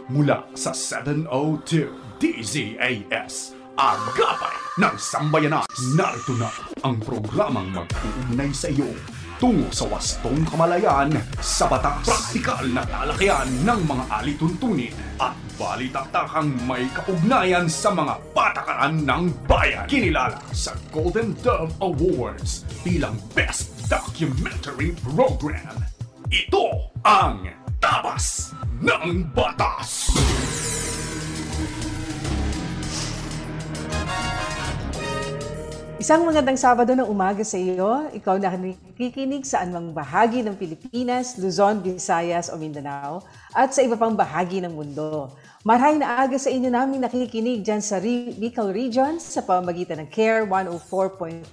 mula sa 702 DZAS, Agapay ng Sambayanan. Narito na ang programang mag-uugnay sa iyo tungo sa wastong kamalayan sa batas. Praktikal na talakayan ng mga alituntunin at balitaktakang may kaugnayan sa mga patakaran ng bayan. Kinilala sa Golden Dove Awards bilang Best Documentary Program. Ito ang Tabas ng Batas! Isang magandang Sabado ng umaga sa iyo. Ikaw na nakikinig sa anumang bahagi ng Pilipinas, Luzon, Visayas o Mindanao at sa iba pang bahagi ng mundo. Marhay na aga sa inyo namin nakikinig dyan sa Bicol Region sa pamamagitan ng CARE 104.3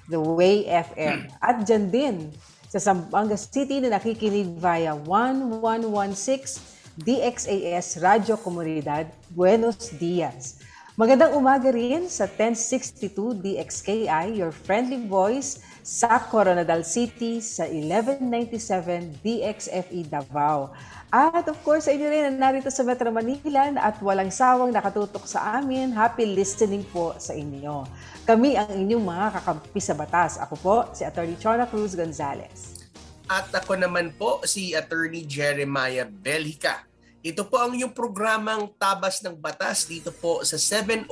The Way FM. At dyan din sa Zamboanga City na nakikinig via 1116 DXAS Radio Comunidad Buenos Dias. Magandang umaga rin sa 1062 DXKI, your friendly voice sa Coronadal City sa 1197 DXFE Davao. At of course, sa inyo rin na narito sa Metro Manila at walang sawang nakatutok sa amin. Happy listening po sa inyo. Kami ang inyong mga kakampi sa batas. Ako po, si Atty. Chona Cruz Gonzalez. At ako naman po, si Atty. Jeremiah Belhica. Ito po ang inyong programang Tabas ng Batas dito po sa 702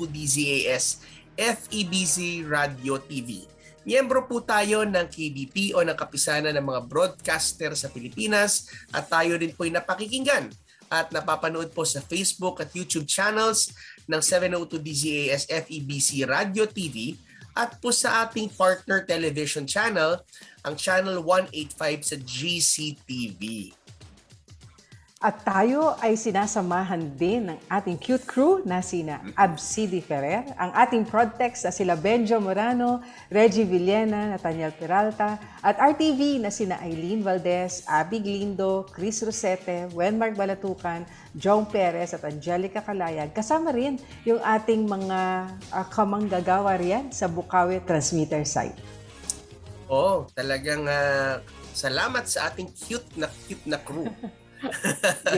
DZAS FEBC Radio TV. Miyembro po tayo ng KBP o ng Kapisanan ng mga Broadcaster sa Pilipinas at tayo rin po ay napakikinggan at napapanood po sa Facebook at YouTube channels ng 702 DZAS FEBC Radio TV at po sa ating partner television channel, ang Channel 185 sa GCTV. At tayo ay sinasamahan din ng ating cute crew na sina Absidi Ferrer, ang ating Prodtex na sila Benjo Morano, Reggie Villena, Nathaniel Peralta, at RTV na sina Eileen Valdez, Abby Glindo, Chris Rosete, Wenmark Balatucan, Jong Perez at Angelica Calayag. Kasama rin yung ating mga kamanggagawa riyan sa Bukawi Transmitter site. Oh, talagang salamat sa ating cute na crew.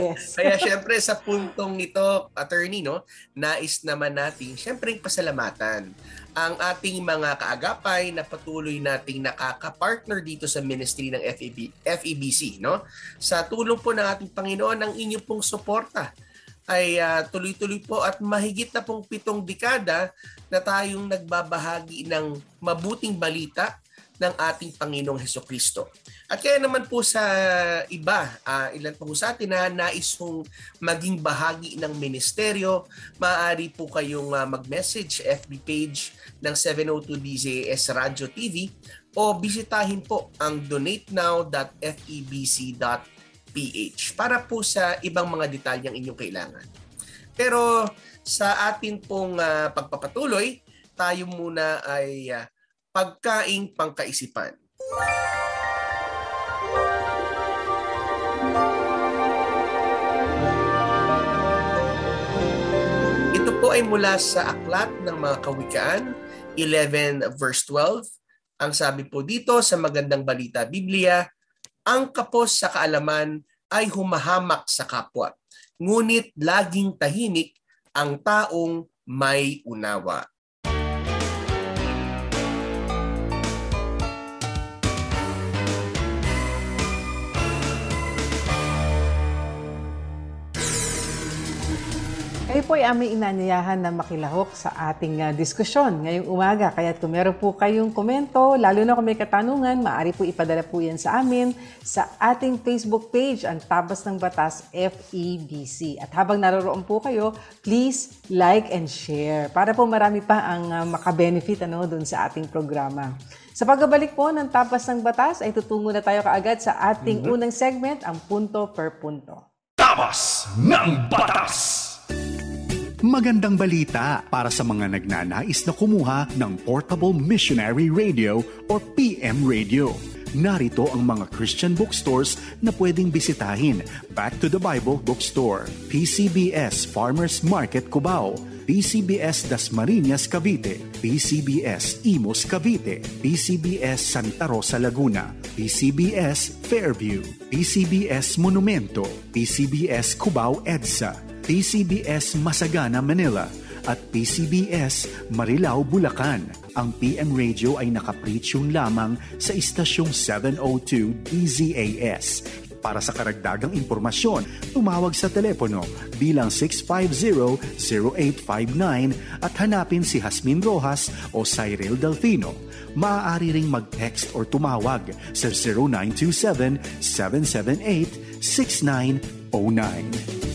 Yes. Kaya syempre sa puntong ito, attorney, no, nais naman natin syempre pasalamatan ang ating mga kaagapay na patuloy nating nakaka-partner dito sa ministry ng FEBC, no? Sa tulong po ng ating Panginoon, ang inyong pong suporta ay tuloy-tuloy po at mahigit na pong 7 dekada na tayong nagbabahagi ng mabuting balita ng ating Panginoong Hesukristo. At kaya naman po sa iba, ilan po sa atin na nais mong maging bahagi ng ministeryo, maaari po kayong mag-message FB page ng 702 DZAS Radio TV o bisitahin po ang donatenow.febc.ph para po sa ibang mga detalyang inyong kailangan. Pero sa atin pong pagpapatuloy, tayo muna ay pagkaing pangkaisipan. Ito po ay mula sa Aklat ng mga Kawikaan, 11 verse 12. Ang sabi po dito sa Magandang Balita Biblia, ang kapos sa kaalaman ay humahamak sa kapwa, ngunit laging tahimik ang taong may unawa. Kayo po ay aming inanyayahan na makilahok sa ating diskusyon ngayong umaga. Kaya kung meron po kayong komento, lalo na kung may katanungan, maaari po ipadala po yan sa amin sa ating Facebook page, ang Tabas ng Batas FEBC. At habang naroroon po kayo, please like and share para po marami pa ang makabenefit dun sa ating programa. Sa pagbabalik po ng Tabas ng Batas, ay tutungo na tayo kaagad sa ating unang segment, ang Punto per Punto. Tabas ng Batas! Magandang balita para sa mga nagnanais na kumuha ng Portable Missionary Radio o PM Radio. Narito ang mga Christian bookstores na pwedeng bisitahin. Back to the Bible Bookstore, PCBS Farmers Market Cubao, PCBS Dasmariñas Cavite, PCBS Imus Cavite, PCBS Santa Rosa Laguna, PCBS Fairview, PCBS Monumento, PCBS Cubao EDSA, PCBS Masagana Manila, at PCBS Marilao Bulacan. Ang PM Radio ay nakapreasyong lamang sa istasyong 702 DZAS. Para sa karagdagang impormasyon, tumawag sa telepono bilang 650-0859 at hanapin si Jasmine Rojas o Cyril Delfino. Maaari ring mag-text or tumawag sa 0927-778-6909.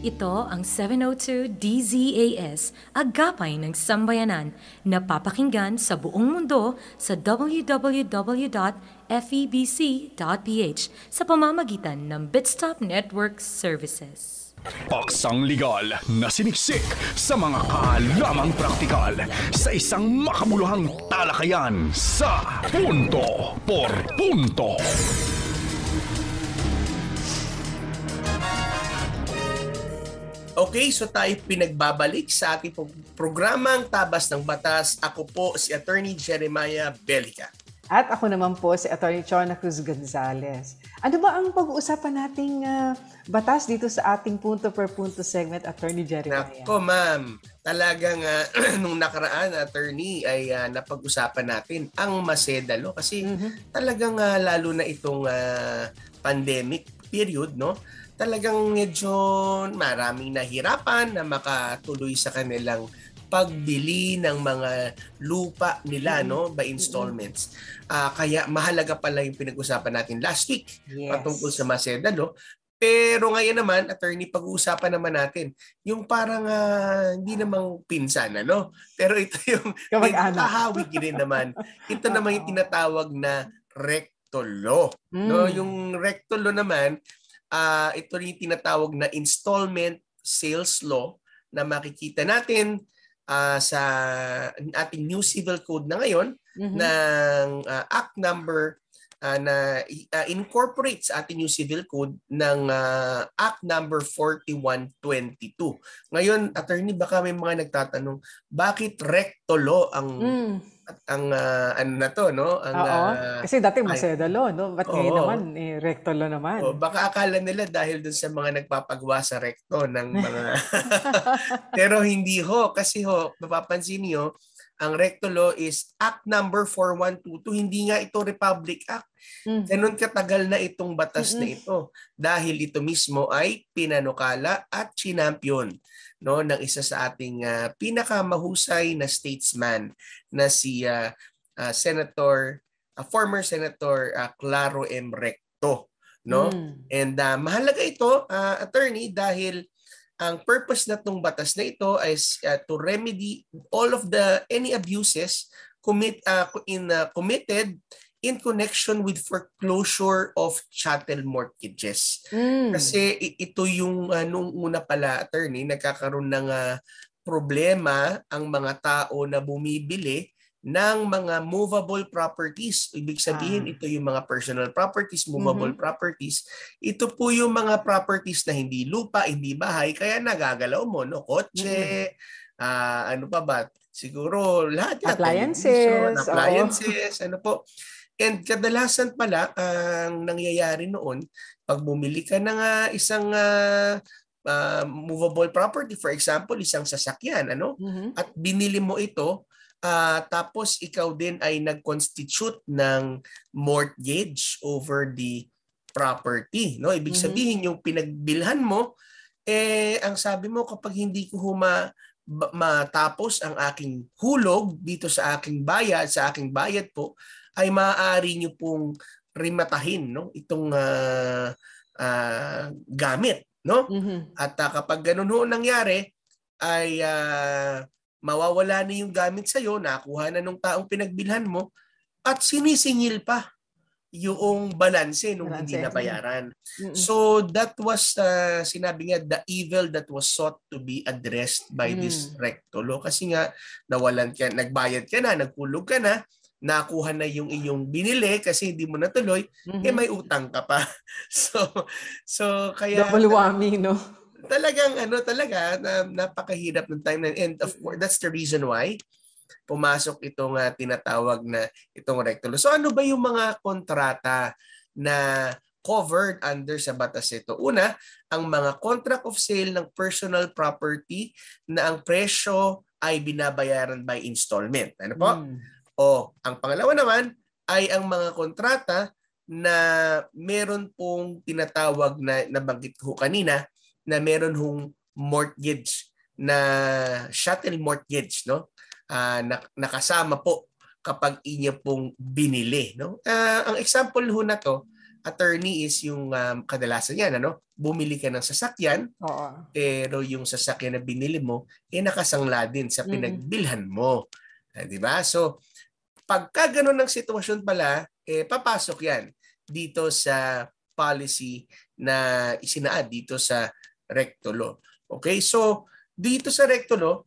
Ito ang 702 DZAS, Agapay ng Sambayanan, na papakinggan sa buong mundo sa www.febc.ph sa pamamagitan ng Bitstop Network Services. Paksang legal na siniksik sa mga kaalamang praktikal sa isang makabuluhang talakayan sa Punto por Punto. Okay, so tayo pinagbabalik sa ating programang Tabas ng Batas. Ako po si Attorney Jeremiah Belica. At ako naman po si Atty. Chona Cruz Gonzales. Ano ba ang pag-uusapan nating batas dito sa ating punto per punto segment, Atty. Jeremiah? Nako ma'am, talagang nung nakaraan, attorney, ay napag-usapan natin ang Maceda Law. Kasi talagang lalo na itong pandemic period, no? Talagang medyo maraming nahirapan na makatuloy sa kanilang pagbili ng mga lupa nila, no, by installments. Kaya mahalaga pala yung pinag-usapan natin last week patungkol sa Maceda Law. Pero ngayon naman, attorney, pag-uusapan naman natin yung parang hindi namang pinsan, ano? Pero ito yung kahawig din naman. Ito naman yung tinatawag na recto law. No, yung recto law naman, ito yung tinatawag na installment sales law na makikita natin sa ating new civil code na ngayon ng act number na incorporates sa ating new civil code ng act number 4122. Ngayon, attorney, baka may mga nagtatanong, bakit recto law ang ano na to, no? Kasi dati Maceda Law, no? Ba't ngayon naman, recto law naman? Baka akala nila dahil dun sa mga nagpapagawa sa recto ng mga... Pero hindi ho. Kasi ho, mapapansin niyo, ang recto law is Act number 4122. Hindi nga ito Republic Act. Ganun katagal na itong batas na ito. Dahil ito mismo ay pinanukala at chinampion, no, ng isa sa ating pinakamahusay na statesman na si former Senator Claro M. Recto, no? And mahalaga ito, attorney, dahil ang purpose na itong batas na ito is to remedy all of any abuses committed in connection with foreclosure of chattel mortgages. Kasi ito yung nung una pala, attorney, nagkakaroon ng problema ang mga tao na bumibili ng mga movable properties. Ibig sabihin, ito yung mga personal properties, movable properties. Ito po yung mga properties na hindi lupa, hindi bahay, kaya nagagalaw mo, no? Kotse, ano pa ba? Siguro lahat yan. Appliances, ano po. And kadalasan pala, ang nangyayari noon, pag bumili ka ng isang movable property, for example, isang sasakyan, ano? At binili mo ito, tapos ikaw din ay nag-constitute ng mortgage over the property, no? Ibig sabihin yung pinagbilhan mo, ang sabi mo, kapag hindi ko matapos ang aking hulog dito sa aking bayad po, ay maaari nyo pong rimatahin, no, itong gamit, no? At kapag ganun ho nangyari, ay mawawala na yung gamit sa'yo, nakuha na nung taong pinagbilhan mo, at sinisingil pa yung balanse nung hindi nabayaran. So that was, sinabi nga, the evil that was sought to be addressed by this recto law. Kasi nga, nagbayad ka na, nagkulog ka na, nakuha na yung iyong binili kasi hindi mo natuloy, may utang ka pa. So kaya Double whammy, no? talagang napakahirap ng time na, and of course that's the reason why pumasok itong tinatawag na itong recto law. So ano ba yung mga kontrata na covered under sa batas ito? Una, ang mga contract of sale ng personal property na ang presyo ay binabayaran by installment. Ano po? O ang pangalawa naman ay ang mga kontrata na meron pong tinatawag na nabanggit ko kanina na meron hong mortgage na chattel mortgage, no? Nakasama po kapag inyo pong binili, no? Ang example ho na to, attorney, is yung kadalasan yan, bumili ka ng sasakyan, pero yung sasakyan na binili mo nakasangla din sa pinagbilhan mo, di ba? So pagka ganun ng sitwasyon pala, papasok yan dito sa policy na isinaad dito sa recto law. Okay, so dito sa recto law,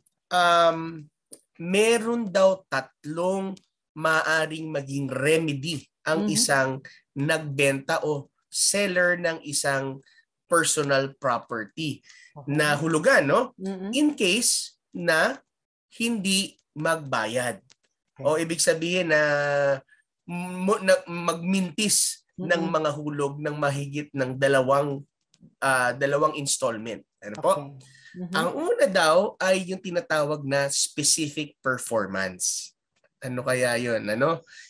meron daw 3 maaring maging remedy ang isang nagbenta o seller ng isang personal property na hulugan, no? In case na hindi magbayad. O ibig sabihin na magmintis ng mga hulog ng mahigit ng dalawang installment. Ano po? Ang una daw ay yung tinatawag na specific performance. Ano kaya yun?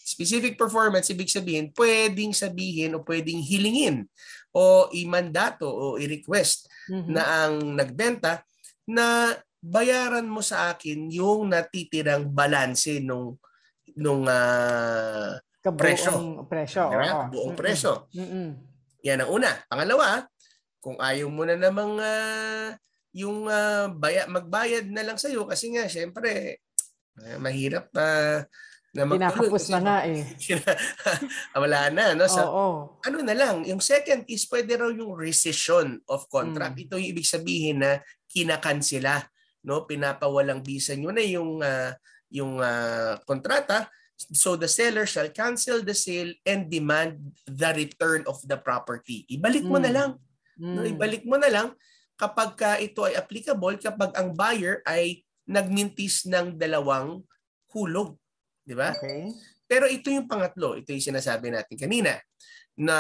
Specific performance, ibig sabihin, pwedeng sabihin o pwedeng hilingin o imandato o i-request na ang nagbenta na bayaran mo sa akin yung natitirang balanse nung presyo. Diba? Buong presyo. Yan ang una. Pangalawa, kung ayaw mo na namang magbayad na lang sa'yo kasi nga, syempre, mahirap na magtuloy. Kinakapos na nga Wala na. No? So, ano na lang, yung second is pwede raw yung rescission of contract. Ito yung ibig sabihin na kinakansela. No? Pinapawalang bisa nyo na yung kontrata. So the seller shall cancel the sale and demand the return of the property. Ibalik mo na lang. No? Ibalik mo na lang kapag ito ay applicable kapag ang buyer ay nagmintis ng 2 hulog. Di ba? Okay. Pero ito yung pangatlo. Ito yung sinasabi natin kanina. Na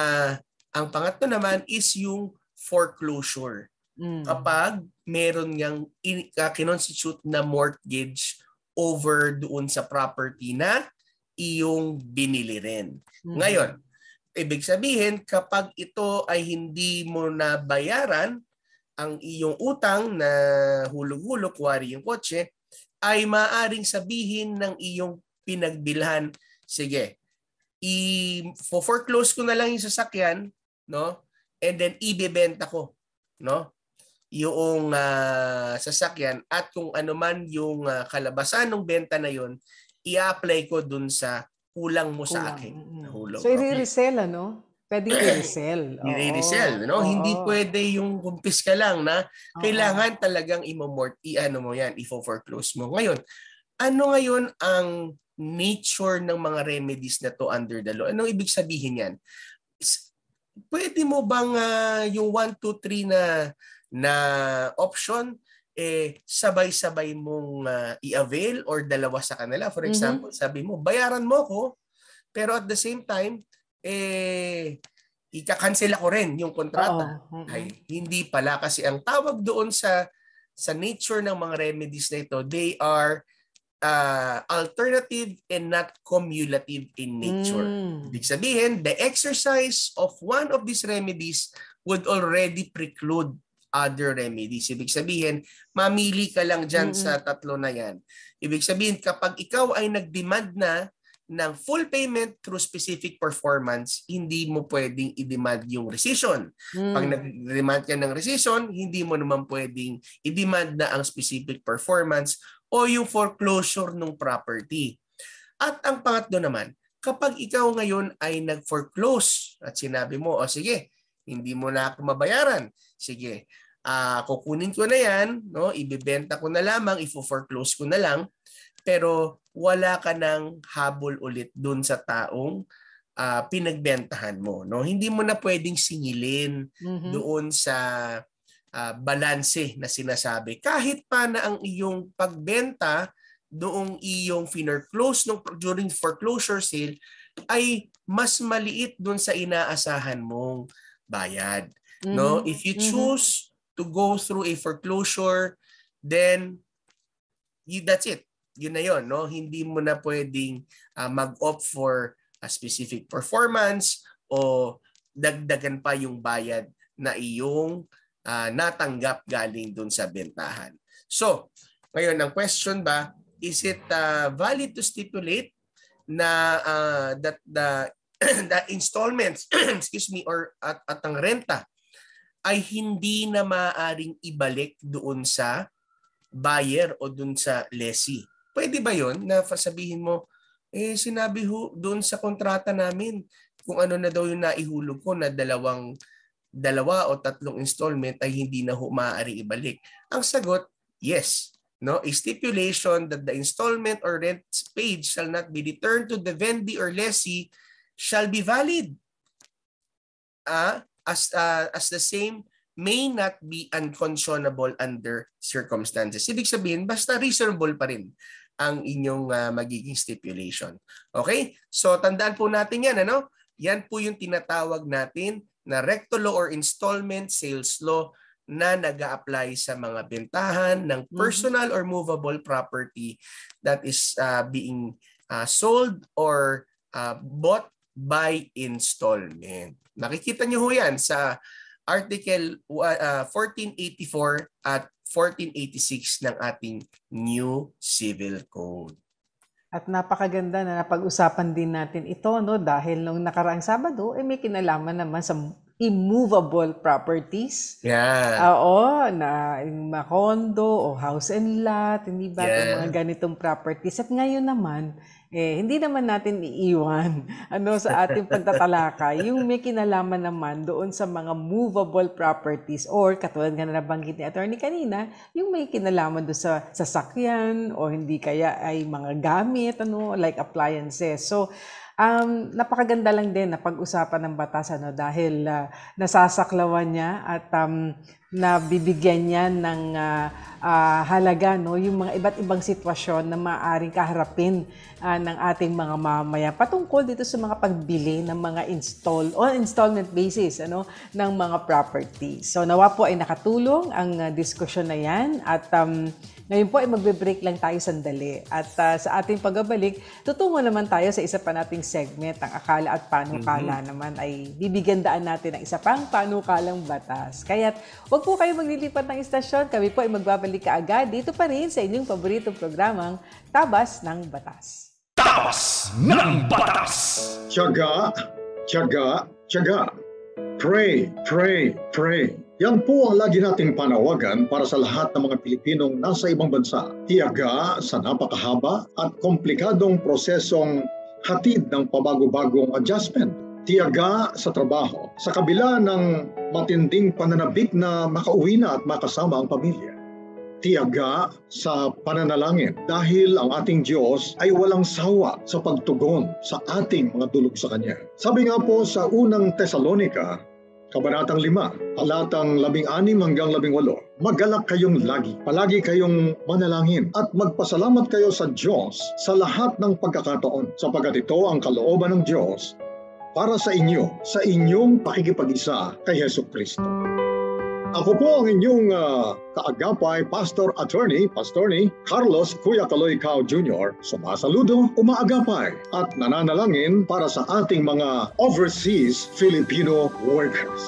ang pangatlo naman is yung foreclosure. Kapag meron niyang kinonstitute na mortgage over doon sa property na iyong binili rin. Ngayon, ibig sabihin kapag ito ay hindi mo na bayaran ang iyong utang na hulog-hulog, kuwari yung kotse, ay maaring sabihin ng iyong pinagbilhan, sige, i-foreclose ko na lang yung sasakyan, no? And then ibebenta ko, no? Yung sasakyan at kung ano man yung kalabasan ng benta na yon, i-apply ko dun sa kulang mo sa akin na hulog. So i-resell, Pwedeng i-resell. I-resell, no? Hindi pwede yung kumpis ka lang na kailangan talagang i-foreclose mo. Ngayon, ano ngayon ang nature ng mga remedies na to under the law? Anong ibig sabihin yan? Pwede mo bang yung 1, 2, 3 na option sabay-sabay mong i-avail or dalawa sa kanila? For example, sabi mo, bayaran mo ko, pero at the same time, ika-cancel ako rin yung kontrata. Ay, hindi pala kasi ang tawag doon sa nature ng mga remedies na ito, they are alternative and not cumulative in nature. Ibig sabihin, the exercise of one of these remedies would already preclude other remedies. Ibig sabihin, mamili ka lang dyan sa 3 na yan. Ibig sabihin, kapag ikaw ay nag-demand na ng full payment through specific performance, hindi mo pwedeng i-demand yung rescission. Pag nag-demand ka ng rescission, hindi mo naman pwedeng i-demand na ang specific performance o yung foreclosure ng property. At ang pangatlo naman, kapag ikaw ngayon ay nag-foreclose at sinabi mo, sige, hindi mo na ako mabayaran. Sige, kukunin ko na yan, no? Ibebenta ko na lamang, i-foreclose ko na lang. Pero wala ka ng habol ulit dun sa taong pinagbentahan mo. No? Hindi mo na pwedeng singilin doon sa balanse na sinasabi. Kahit pa na ang iyong pagbenta doong iyong close during foreclosure sale ay mas maliit doon sa inaasahan mong bayad. No? If you choose to go through a foreclosure, then that's it. Yun na yun. No? Hindi mo na pwedeng mag-opt for a specific performance o dagdagan pa yung bayad na iyong natanggap galing dun sa bentahan. So, ngayon ang question ba, is it valid to stipulate na that the installments or at ang renta ay hindi na maaaring ibalik doon sa buyer o doon sa lessee? Pwede ba yun na sabihin mo, sinabi doon sa kontrata namin kung ano na daw yung naihulog ko na dalawa o tatlong installment ay hindi na maaaring ibalik? Ang sagot, yes. No, a stipulation that the installment or rent paid shall not be returned to the vendee or lessee shall be valid. As the same may not be unconscionable under circumstances. Ibig sabihin, basta reasonable pa rin ang inyong magiging stipulation. Okay? So, tandaan po natin yan. Ano? Yan po yung tinatawag natin na recto law or installment sales law na nag-a-apply sa mga bentahan ng personal or movable property that is being sold or bought by installment. Nakikita nyo ho yan sa Article 1484 at 1486 ng ating New Civil Code. At napakaganda na napag-usapan din natin ito, no? Dahil nung nakaraang Sabado, may kinalaman naman sa immovable properties. Yeah. Oo, na condo o house and lot, hindi ba? Yeah. Mga ganitong properties. At ngayon naman, hindi naman natin iiwan sa ating pagtatalakay yung may kinalaman naman doon sa mga movable properties or katulad nga na nabanggit ni Attorney kanina, yung may kinalaman doon sa sasakyan o hindi kaya ay mga gamit, like appliances. So, napakaganda lang din na pag-usapan ng batas dahil nasasaklawan niya at nabibigyan niya ng halaga yung mga iba't ibang sitwasyon na maaaring kaharapin ng ating mga mamaya patungkol dito sa mga pagbili ng mga installment basis ng mga property. So nawa po ay nakatulong ang diskusyon na yan at ngayon po ay magbe-break lang tayo sandali at sa ating pagbabalik, tutungo naman tayo sa isa pa nating segment, ang akala at panukala naman ay bibigyan daan natin ng isa pang panukalang batas. Kaya't huwag po kayo maglilipat ng istasyon, kami po ay magbabalik kaagad dito pa rin sa inyong paboritong programang Tabas ng Batas. Tabas ng Batas! Tiyaga, tiyaga, tiyaga. Pray, pray, pray. Yan po ang lagi nating panawagan para sa lahat ng mga Pilipinong nasa ibang bansa. Tiyaga sa napakahaba at komplikadong prosesong hatid ng pabago-bagong adjustment. Tiyaga sa trabaho sa kabila ng matinding pananabik na makauwi na at makasama ang pamilya. Tiyaga sa pananalangin dahil ang ating Diyos ay walang sawa sa pagtugon sa ating mga dulog sa Kanya. Sabi nga po sa unang Tesalonica, Kabanatang 5, talatang 16 hanggang 18, maggalak kayong lagi, palagi kayong manalangin at magpasalamat kayo sa Diyos sa lahat ng pagkakataon sapagkat ito ang kalooban ng Diyos para sa inyo, sa inyong pakikipag-isa kay Jesucristo. Ako po ang inyong kaagapay, Pastor Attorney Carlos Kuya Kaloy Cao Jr. Sumasaludo, umaagapay at nananalangin para sa ating mga overseas Filipino workers.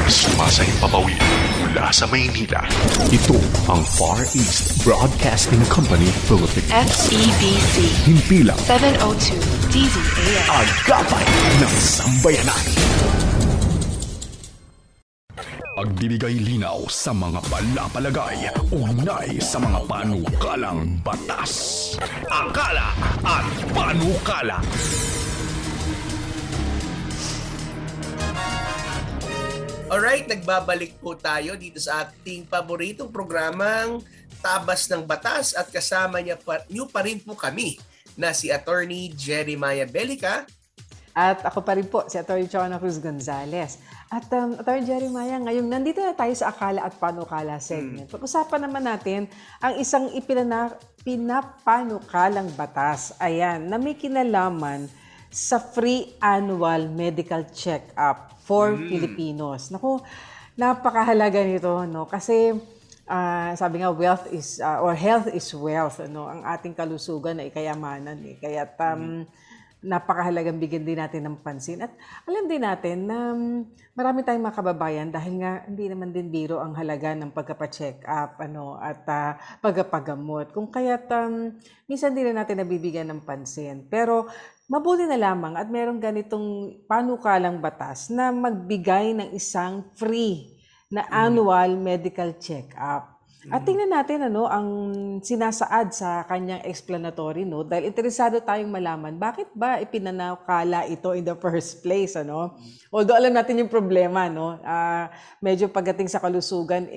Sumasaimpapawid mula sa Maynila. Ito ang Far East Broadcasting Company Philippines. FEBC. Himpilang 702 DZAS. Agapay ng Sambayanan. Pagbibigay linaw sa mga palapalagay, ugnay sa mga panukalang batas. Akala at panukala. Alright, nagbabalik po tayo dito sa ating paboritong programang Tabas ng Batas at kasama niyo pa rin po kami na si Attorney Jeremiah Belica. At ako pa rin po, si Atty. Chona Cruz Gonzales. At Atty. Jeremiah, ngayon nandito na tayo sa Akala at Panukala segment. Pag-usapan naman natin ang isang pinapanukalang batas. Ayan, na may kinalaman sa free annual medical check-up for Filipinos. Naku, napakahalaga nito, no? Kasi sabi nga, wealth is, or health is wealth, no? Ang ating kalusugan ay kayamanan. Kaya napakahalagang bigyan din natin ng pansin. At alam din natin na marami tayong mga kababayan dahil nga hindi naman din biro ang halaga ng pagpapacheck up at pagpapagamot. Kung kaya't minsan din na natin nabibigyan ng pansin. Pero mabuti na lamang at merong ganitong panukalang batas na magbigay ng isang free na annual medical check-up. At tingnan natin ang sinasaad sa kanyang explanatory note dahil interesado tayong malaman bakit ba ipinanukala ito in the first place. Although alam natin yung problema, medyo pagdating sa kalusugan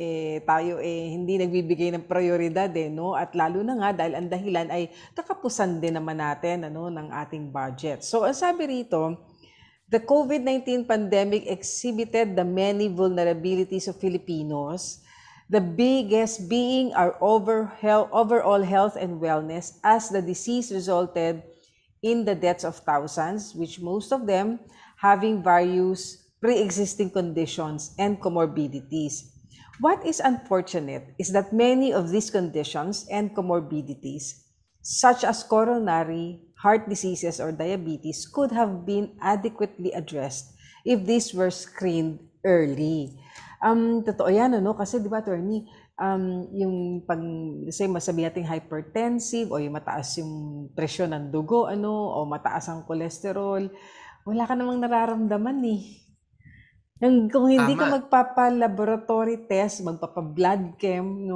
tayo hindi nagbibigay ng prioridad at lalo na nga dahil ang dahilan ay kakapusan din naman natin ng ating budget. So ang sabi rito, the COVID-19 pandemic exhibited the many vulnerabilities of Filipinos, the biggest being our overall health and wellness, as the disease resulted in the deaths of thousands, which most of them having various pre-existing conditions and comorbidities. What is unfortunate is that many of these conditions and comorbidities, such as coronary heart diseases or diabetes, could have been adequately addressed if these were screened early. Totoo yan, kasi di ba, attorney, yung masabi natin hypertensive o yung mataas yung presyon ng dugo, o mataas ang cholesterol, wala ka namang nararamdaman Kung hindi ka magpapa-laboratory test, magpapa-blood chem,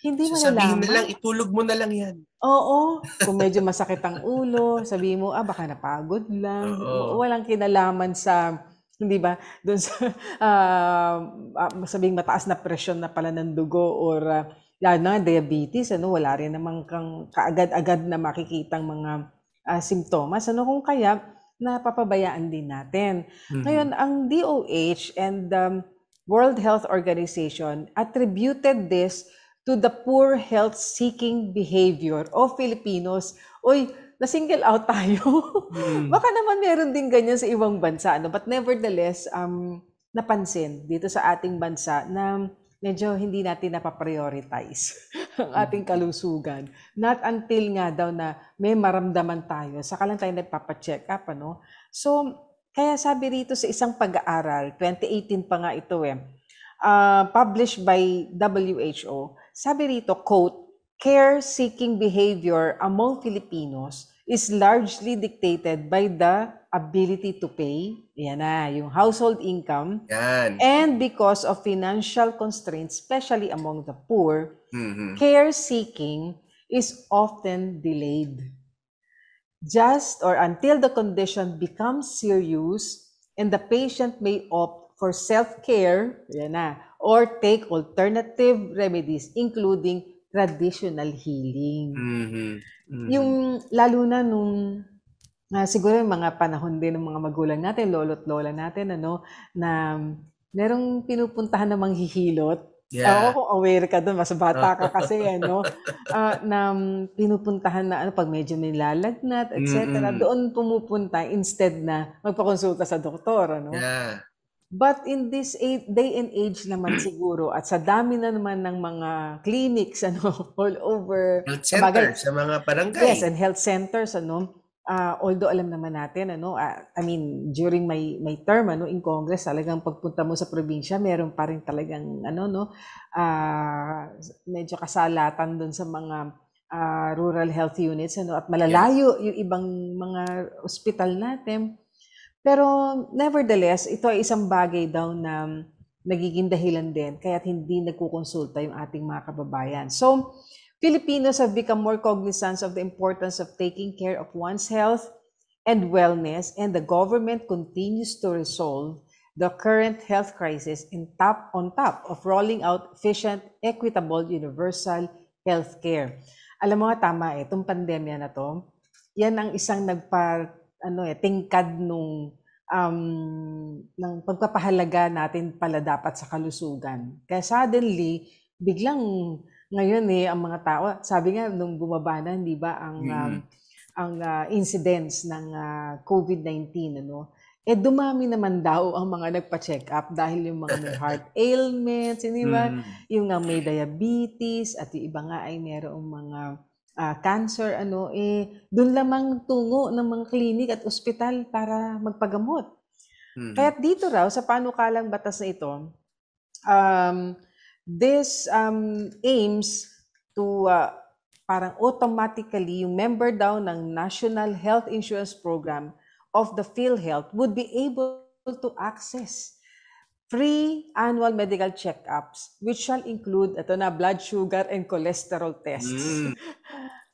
hindi mo sabihin nalaman. na lang, itulog mo na lang yan. Oo. Kung medyo masakit ang ulo, sabihin mo, baka napagod lang. Walang kinalaman sa, hindi ba, doon sa sabing mataas na presyon na pala ng dugo or diabetes, wala rin namang kang kaagad-agad na makikitang mga simptomas. Kung kaya, napapabayaan din natin. Ngayon, ang DOH and World Health Organization attributed this to the poor health-seeking behavior of Filipinos. Na-single out tayo. Baka naman meron din ganyan sa ibang bansa. But nevertheless, napansin dito sa ating bansa na medyo hindi natin napaprioritize ang ating kalusugan. Not until nga daw na may maramdaman tayo, saka lang tayo nagpapacheck up. So, kaya sabi rito sa isang pag-aaral, 2018 pa nga ito published by WHO, sabi rito, quote, care-seeking behavior among Filipinos is largely dictated by the ability to pay, yung household income, and because of financial constraints, especially among the poor, care-seeking is often delayed. Just or until the condition becomes serious and the patient may opt for self-care, or take alternative remedies, including traditional healing. Yung lalo na nung siguro yung mga panahon din ng mga magulang natin, lolo't lola natin, na merong pinupuntahan na manghihilot. Ako kung aware ka doon, mas bata ka kasi, na pinupuntahan na pag medyo nilalagnat, etc. Doon pumupunta instead na magpakonsulta sa doktor. But in this day and age naman siguro, at sa dami na naman ng mga clinics all over. Health centers, sa mga barangay. Yes, and health centers, although alam naman natin, during my term in Congress, talagang pagpunta mo sa probinsya, meron pa rin talagang, medyo kasalatan doon sa mga rural health units, at malalayo yung ibang mga ospital natin. Pero nevertheless, ito ay isang bagay daw na nagiging dahilan din kaya't hindi nagkukonsulta yung ating mga kababayan. So, Filipinos have become more cognizant of the importance of taking care of one's health and wellness, and the government continues to resolve the current health crisis on top of rolling out efficient, equitable, universal healthcare. Alam mo nga, tama itong pandemya na to, yan ang isang tingkad ng pagpapahalaga natin pala dapat sa kalusugan. Kaya suddenly, biglang ngayon ang mga tao, sabi nga nung bumaba na, hindi ba, ang incidence ng COVID-19, dumami naman daw ang mga nagpa-check up dahil yung mga may heart ailments, hindi ba? Yung may diabetes, at yung iba nga ay mayroong mga cancer, doon lamang tungo ng mga klinik at ospital para magpagamot. Kaya dito raw, sa panukalang batas na ito, this aims to parang automatically, yung member daw ng National Health Insurance Program of the PhilHealth would be able to access free annual medical checkups, which shall include blood sugar and cholesterol tests.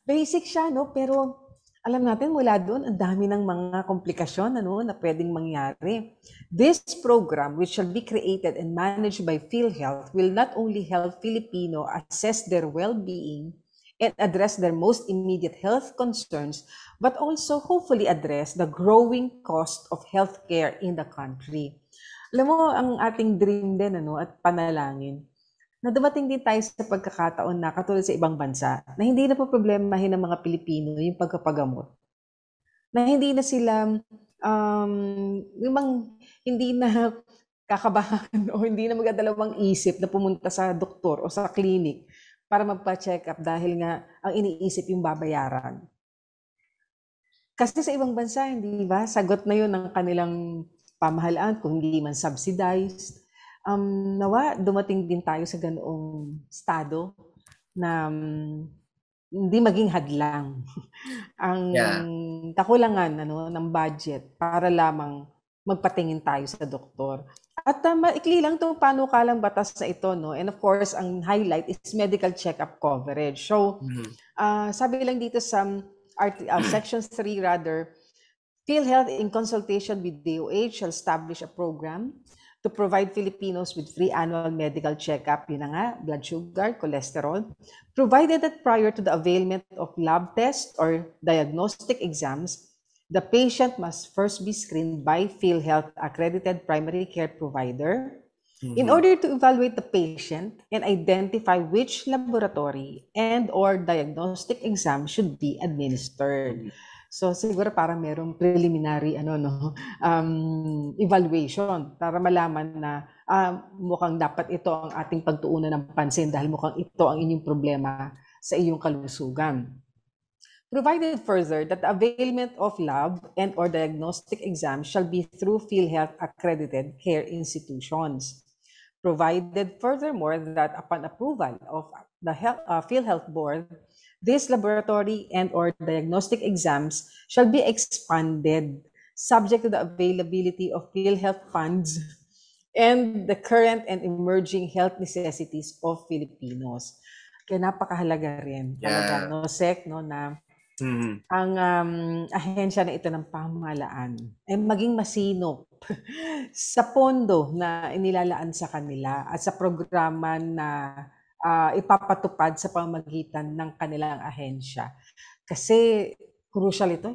Basic siya, pero alam natin mula doon, ang dami ng mga komplikasyon na pwedeng mangyari. This program, which shall be created and managed by PhilHealth, will not only help Filipino assess their well-being and address their most immediate health concerns, but also hopefully address the growing cost of healthcare in the country. Alam mo, ang ating dream din at panalangin, na dumating din tayo sa pagkakataon na katulad sa ibang bansa, na hindi na po problemahin ng mga Pilipino yung pagkapagamot. Na hindi na sila, hindi na kakabahan o hindi na magdadalawang isip na pumunta sa doktor o sa klinik para magpa-check up dahil nga ang iniisip yung babayaran. Kasi sa ibang bansa, hindi ba, sagot na yun ng kanilang pamahalaan kung hindi man subsidized. Nawa, dumating din tayo sa ganoong estado na hindi maging hadlang ang kakulangan ng budget para lamang magpatingin tayo sa doktor. At maikli lang itong panukalang batas na ito, and of course, ang highlight is medical check-up coverage. So, sabi lang dito sa Section 3 rather, PhilHealth in consultation with DOH shall establish a program to provide Filipinos with free annual medical checkup, yun na nga, blood sugar, cholesterol, provided that prior to the availment of lab tests or diagnostic exams, the patient must first be screened by PhilHealth accredited primary care provider in order to evaluate the patient and identify which laboratory and or diagnostic exam should be administered. So siguro parang merong preliminary evaluation para malaman na mukhang dapat ito ang ating pagtuunan ng pansin dahil mukhang ito ang inyong problema sa iyong kalusugan. Provided further that the availment of lab and or diagnostic exams shall be through PhilHealth accredited care institutions. Provided furthermore that upon approval of the PhilHealth Board, this laboratory and or diagnostic exams shall be expanded subject to the availability of PhilHealth funds and the current and emerging health necessities of Filipinos. Kaya napakahalaga rin talaga, Sec, na ang ahensya na ito ng pamahalaan ay maging masinop sa pondo na inilalaan sa kanila at sa programa na ipapatupad sa pamamagitan ng kanilang ahensya. Kasi crucial ito,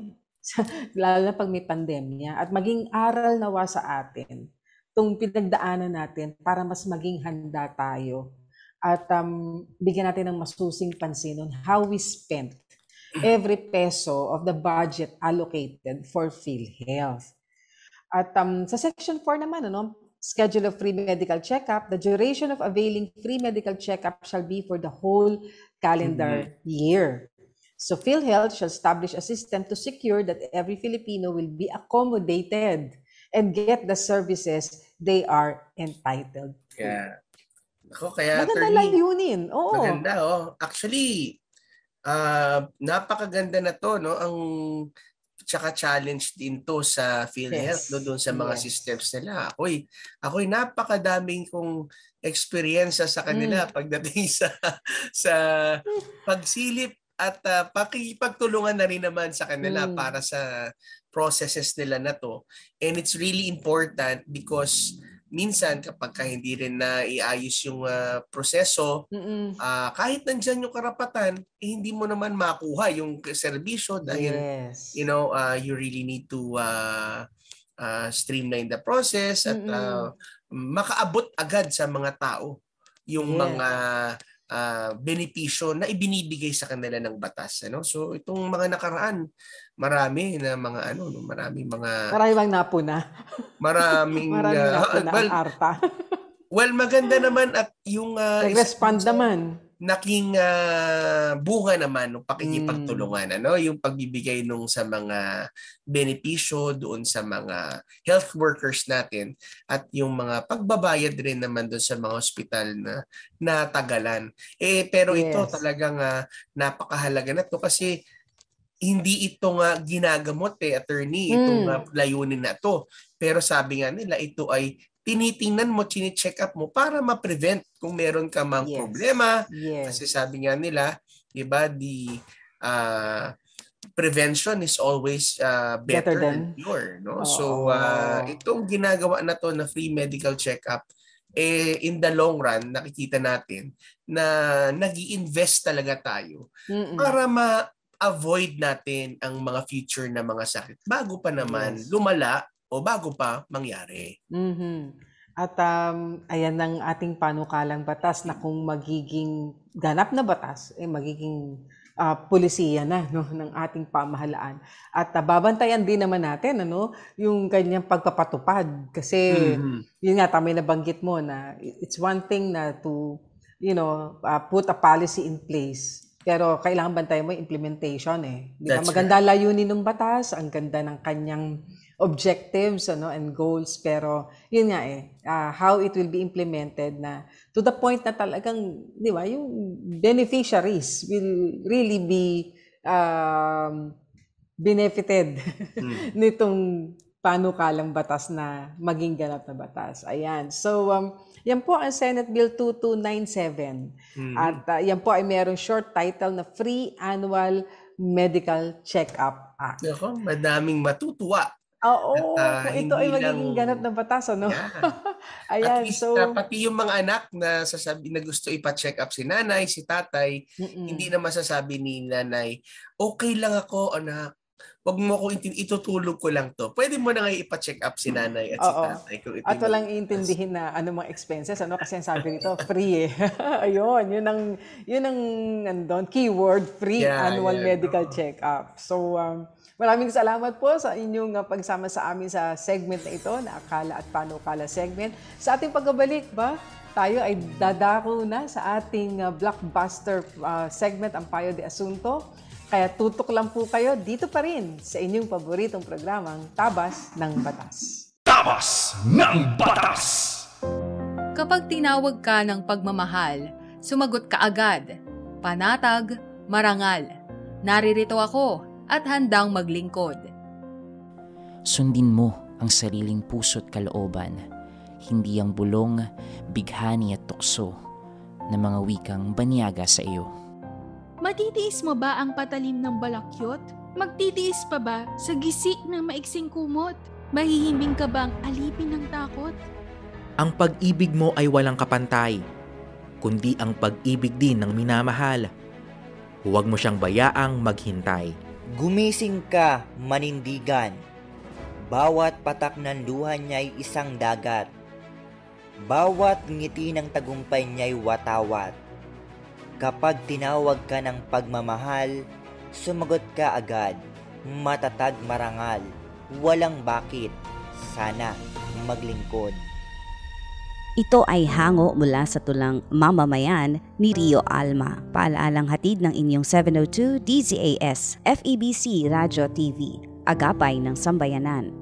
lalo na pag may pandemya, at maging aral nawa sa atin itong pinagdaanan natin para mas maging handa tayo at bigyan natin ng masusing pansin on how we spent every peso of the budget allocated for PhilHealth. At sa Section 4 naman, schedule of free medical checkup, the duration of availing free medical checkup shall be for the whole calendar year. So PhilHealth shall establish a system to secure that every Filipino will be accommodated and get the services they are entitled to. Yeah. Kaya maganda lang yunin. Oo. Maganda, Actually, napakaganda na to, ang tsaka challenge din to sa PhilHealth, doon sa mga systems nila. Ako'y napakadaming kong experience sa kanila pagdating sa pagsilip at pakikipagtulungan na rin naman sa kanila para sa processes nila na to. And it's really important because minsan kapag hindi rin na iayos yung proseso, kahit nandyan yung karapatan, hindi mo naman makuha yung serbisyo dahil you really need to streamline the process at makaabot agad sa mga tao yung mga benepisyo na ibinibigay sa kanila ng batas. So itong mga nakaraan, marami bang napuna. Maraming napuna ang ARTA. Well, maganda naman at yung respond naman. Naking bunga naman ng pakikipagtulungan, yung pagbibigay nung sa mga benepisyo doon sa mga health workers natin at yung mga pagbabayad rin naman doon sa mga ospital na natagalan. Pero ito talagang napakahalaga na to kasi hindi ito nga ginagamot attorney, itong layunin na to. Pero sabi nga nila, ito ay tinitingnan mo, chine-check up mo para ma-prevent kung meron ka mang problema. Kasi sabi nga nila, diba, the prevention is always better than cure. So, itong ginagawa na to na free medical check-up, in the long run, nakikita natin na nag-i-invest talaga tayo para ma-avoid natin ang mga future na mga sakit bago pa naman lumala o bago pa mangyari. At ayan ang ating panukalang batas na kung magiging ganap na batas, magiging pulisiya na ng ating pamahalaan. At babantayan din naman natin yung kanyang pagpapatupad. Kasi yun nga, tama yung nabanggit mo na it's one thing na to put a policy in place. Pero kailangan bantayan mo yung implementation Diba? Maganda layunin ng batas, ang ganda ng kanyang objectives and goals, pero yun nga how it will be implemented na to the point na talagang, di ba, yung beneficiaries will really be benefited nitong panukalang batas na maging ganap na batas. Ayan. So, yan po ang Senate Bill 2297. At yan po ay mayroong short title na Free Annual Medical Check-up Act. Madaming matutuwa. Oo, ito ay magiging ganap na batas, Ayan, at least, so pati yung mga anak na sasabi na gusto ipa-check up si nanay, si tatay, hindi na masasabi ni nanay, okay lang ako, anak. Wag mo ako itutulog ko lang to. Pwede mo na nga ipa-check up si nanay at si tatay. At walang iintindihin na mga expenses, kasi sabi nito, free Ayun, yun ang keyword, free annual medical check-up. So, maraming salamat po sa inyong pagsama sa amin sa segment na ito, na Akala at Panukala segment. Sa ating pagbabalik tayo ay dadako na sa ating blockbuster segment, ang Payo de Asunto. Kaya tutok lang po kayo dito pa rin sa inyong paboritong programang Tabas ng Batas. Tabas ng Batas! Kapag tinawag ka ng pagmamahal, sumagot ka agad. Panatag, marangal. Naririto ako at handang maglingkod. Sundin mo ang sariling puso't kalooban, hindi ang bulong, bighani at tukso na mga wikang banyaga sa iyo. Matitiis mo ba ang patalim ng balakyot? Magtitiis pa ba sa gisik ng maiksing kumot? Mahihimbing ka bang alipin ng takot? Ang pag-ibig mo ay walang kapantay, kundi ang pag-ibig din ng minamahal. Huwag mo siyang bayaang maghintay. Gumising ka, manindigan. Bawat patak ng luha niya'y isang dagat. Bawat ngiti ng tagumpay niya'y watawat. Kapag tinawag ka ng pagmamahal, sumagot ka agad. Matatag, marangal. Walang bakit. Sana maglingkod. Ito ay hango mula sa tulang Mamamayan ni Rio Alma. Paalaalang hatid ng inyong 702 DZAS FEBC Radio TV, Agapay ng Sambayanan.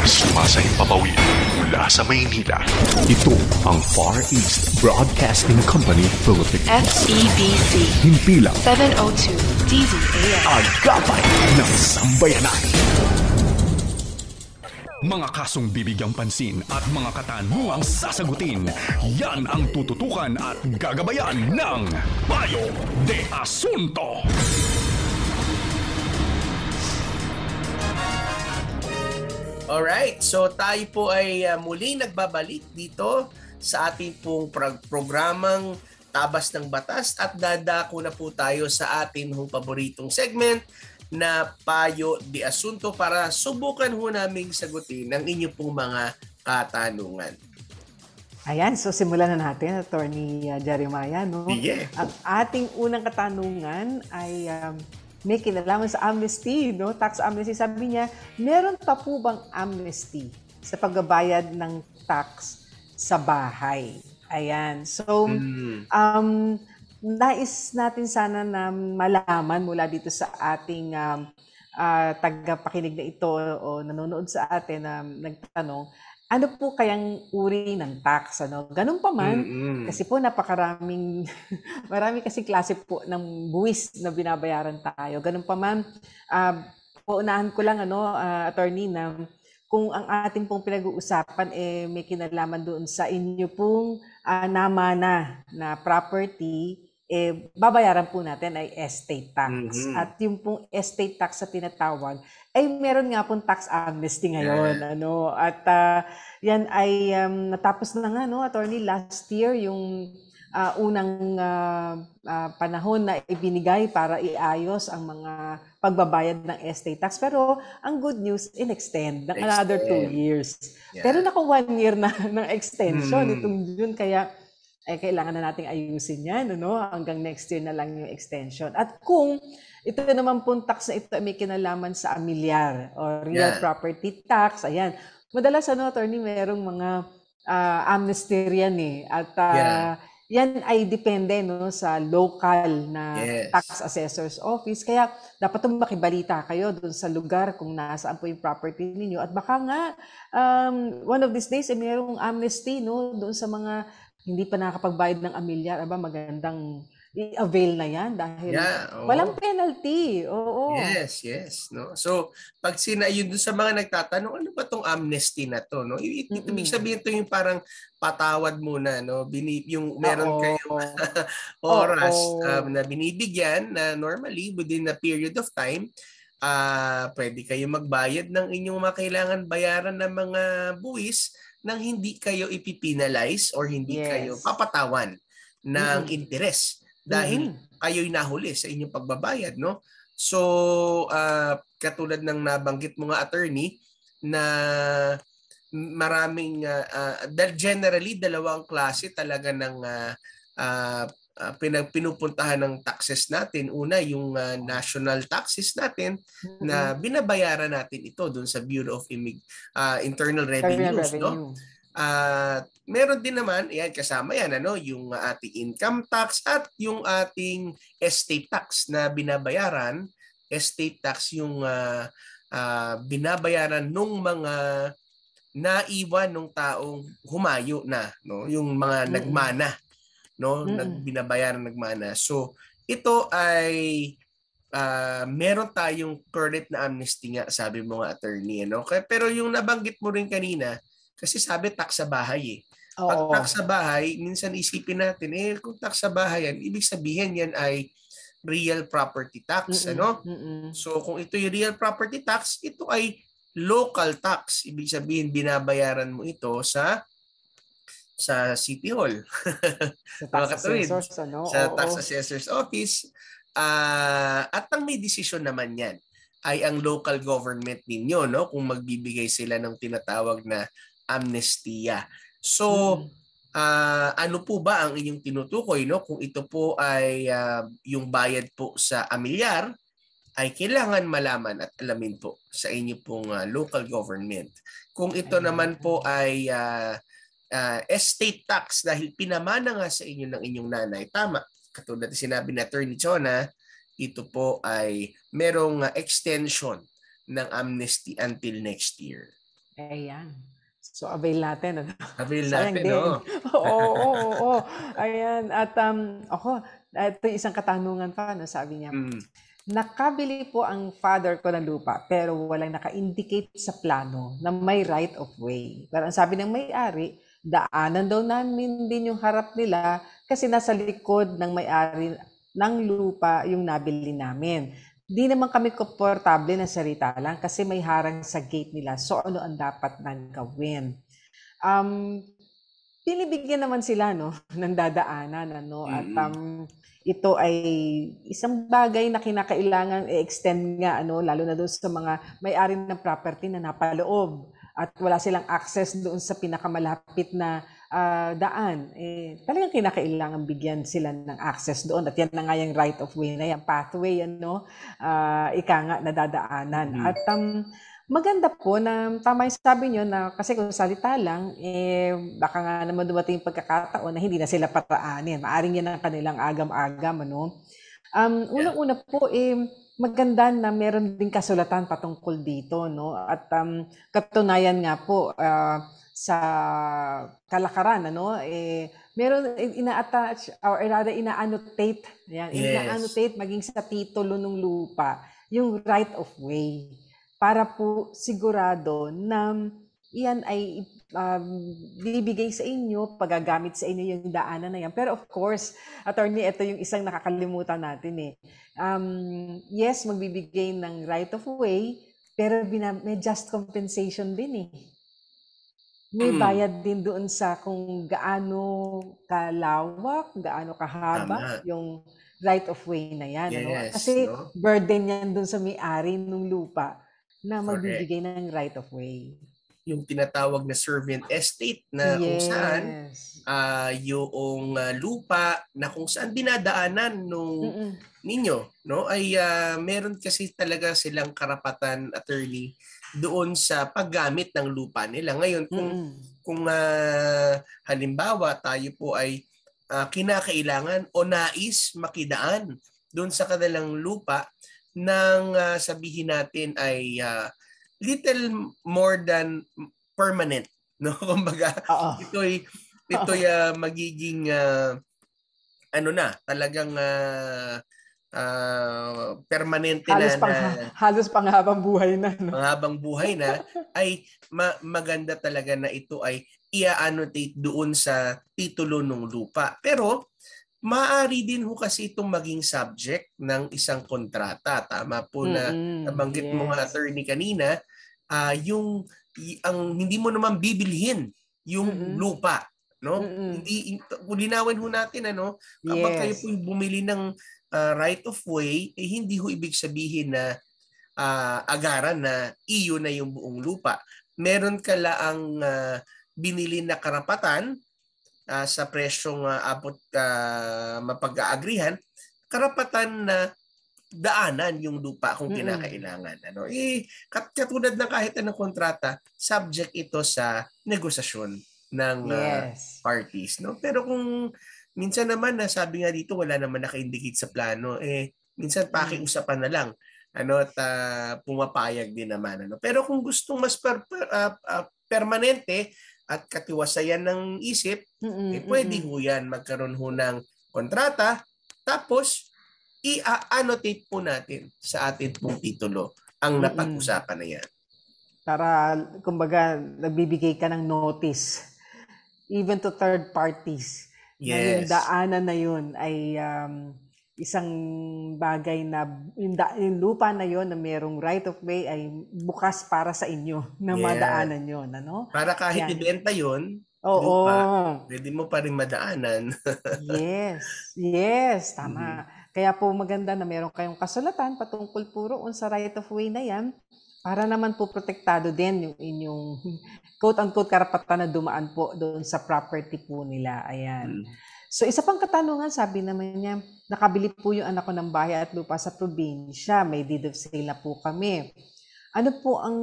Sumasay papawid mula sa Maynila. Ito ang Far East Broadcasting Company Philippines. FEBC. Himpilang 702 DZAS. Agapay ng Sambayanan. mga kasong bibigyang pansin at mga katanungang sasagutin. Yan ang tututukan at gagabayan ng Payo de Asunto. Alright, so tayo po ay muli nagbabalik dito sa ating pong programang Tabas ng Batas at dadako na po tayo sa ating paboritong segment na Payo de Asunto para subukan ho naming sagutin ang inyong pong mga katanungan. Ayan, so simulan na natin, Attorney Jeremiah. No? Yeah. Ang ating unang katanungan ay may kinalaman sa amnesty, no? Tax amnesty. Sabi niya, meron pa po bang amnesty sa pagbabayad ng tax sa bahay? Ayan. So, nais natin sana na malaman mula dito sa ating tagapakinig na ito o nanonood sa atin na nagtanong, ano po kayang uri ng tax? Ano? Ganun pa man, kasi po napakaraming, marami kasi klase po ng buwis na binabayaran tayo. Ganun pa man, paunahan ko lang, attorney, na kung ang ating pong pinag-uusapan may kinalaman doon sa inyo pong namana na property, babayaran po natin ay estate tax. At yung pong estate tax sa tinatawag, ay meron nga pong tax amnesty ngayon. At yan ay natapos na nga, attorney, last year, yung unang panahon na ibinigay para iayos ang mga pagbabayad ng estate tax. Pero ang good news, in-extend ng another 2 years. Yeah. Pero naku 1 year na ng extension itong June, kaya kailangan na nating ayusin yan, hanggang next year na lang yung extension. At kung ito naman pong tax na ito may kinalaman sa amilyar o real property tax, ayan, madalas attorney, merong mga amnesty yan at yan ay depende sa local na tax assessor's office. Kaya dapat makibalita kayo doon sa lugar kung nasaan po yung property ninyo. At baka nga, one of these days, merong amnesty doon sa mga hindi pa nakakapagbayad ng amilyar. Magandang i-avail na yan dahil walang penalty. Oo. Yes. No? So, pag yun dun sa mga nagtatanong, ano ba tong amnesty na to? No? Ibig sabihin ito yung parang patawad muna. No? Yung meron kayong oras na binibigyan na normally within a period of time, pwede kayo magbayad ng inyong mga kailangan bayaran ng mga buwis nang hindi kayo ipipinalize or hindi kayo papatawan ng interes dahil kayo'y nahuli sa inyong pagbabayad, no? So, katulad ng nabanggit mo nga, attorney, na maraming generally dalawang klase talaga ng pinupuntahan ng taxes natin. Una, yung national taxes natin na binabayaran natin ito doon sa Bureau of Internal Revenues, no? Meron din naman, kasama yan, yung ating income tax at yung ating estate tax na binabayaran. Estate tax yung binabayaran nung mga naiwan nung taong humayo na, no? Yung mga nagmana, no? Binabayaran nagmana. So, ito ay meron tayong current na amnesty nga, sabi mo nga, attorney, pero yung nabanggit mo rin kanina, kasi sabi tax sa bahay Pag tax sa bahay, minsan isipin natin, kung tax sa bahay yan, ibig sabihin yan ay real property tax, So kung ito yung real property tax, ito ay local tax. Ibig sabihin binabayaran mo ito sa City Hall. Sa tax assessor's office. At ang may desisyon naman yan ay ang local government ninyo, kung magbibigay sila ng tinatawag na amnestiya. So, ano po ba ang inyong tinutukoy, kung ito po ay yung bayad po sa amilyar, ay kailangan malaman at alamin po sa inyo pong local government. Kung ito naman po ay estate tax dahil pinamana nga sa inyo ng inyong nanay, tama, katulad na sinabi ni Attorney Chona, ito po ay merong extension ng amnesty until next year. Ayan. So, avail natin. Avail natin, Oo. Ayan. At ito isang katanungan pa, sabi niya, Nakabili po ang father ko ng lupa pero walang naka-indicate sa plano na may right of way. Pero ang sabi ng may-ari, daanan daw namin din yung harap nila kasi nasa likod ng may-ari ng lupa yung nabili namin. Di naman kami komportable na salita lang kasi may harang sa gate nila. So ano ang dapat nang gawin? Pinibigyan naman sila ng dadaanan at ito ay isang bagay na kinakailangan i-extend nga lalo na doon sa mga may-ari ng property na napaloob at wala silang access doon sa pinakamalapit na daan. Talagang kinakailangan bigyan sila ng access doon at yan na nga yung right of way na yan, pathway ika nga nadadaanan. At maganda po na tama yung sabi nyo na kasi kung salita lang, baka nga naman dumating yung pagkakataon na hindi na sila paraanin. Maaring yan ang kanilang agam-agam. Unang-una po, maganda na meron din kasulatan patungkol dito. At katunayan nga po sa kalakaran, meron ina-attach or rather ina-annotate, ina-annotate maging sa titulo ng lupa, yung right of way. Para po sigurado na iyan ay bibigay sa inyo, pagagamit sa inyo yung daanan na yan. Pero of course, attorney, ito yung isang nakakalimutan natin Yes, magbibigay ng right of way, pero may just compensation din May bayad din doon sa kung gaano kalawak, gaano kahaba yung right of way na yan. Kasi burden yan doon sa may-ari ng lupa na magbibigay ng right of way. Yung tinatawag na servant estate na kung saan yung lupa na kung saan dinadaanan nung ninyo ay meron kasi talaga silang karapatan, attorney, doon sa paggamit ng lupa nila. Ngayon kung halimbawa tayo po ay kinakailangan o nais makidaan doon sa kanilang lupa nang sabihin natin ay little more than permanent, kumbaga ito'y magiging talagang permanente halos panghabang buhay na panghabang buhay na ay maganda talaga na ito ay i-annotate doon sa titulo ng lupa. Pero maaari din kasi itong maging subject ng isang kontrata. Tama po na nabanggit mo nga, attorney, kanina, ang hindi mo naman bibilhin yung lupa. Hindi, linawin ho natin, kapag kayo po bumili ng right of way, hindi ho ibig sabihin na agaran na iyo na yung buong lupa. Meron ka laang binili na karapatan sa presyong abot mapag-aagrihan, karapatan na daanan yung lupa kung kinakailangan. Katulad ng kahit anong kontrata, subject ito sa negosasyon ng parties. Pero kung minsan naman, sabi nga dito, wala naman naka-indicate sa plano, minsan pakiusapan na lang at pumapayag din naman. Pero kung gustong mas permanente, at katiwasayan ng isip, pwede ho yan magkaroon ho ng kontrata, tapos i-annotate po natin sa atin pong titulo ang napag-usapan na yan. Para, kumbaga, nagbibigay ka ng notice, even to third parties, na yung daanan na yun ay isang bagay na yung lupa na yon na merong right of way ay bukas para sa inyo na madaanan yon. Para kahit ibenta yon, lupa, pwede mo pa rin madaanan. Yes, tama. Kaya po maganda na meron kayong kasulatan patungkol puro sa right of way na yan para naman po protektado din yung inyong quote-unquote karapatan na dumaan po doon sa property po nila. Ayan. So isa pang katanungan, sabi naman niya, nakabili po yung anak ko ng bahay at lupa sa probinsya. May deed of sale na po kami. Ano po ang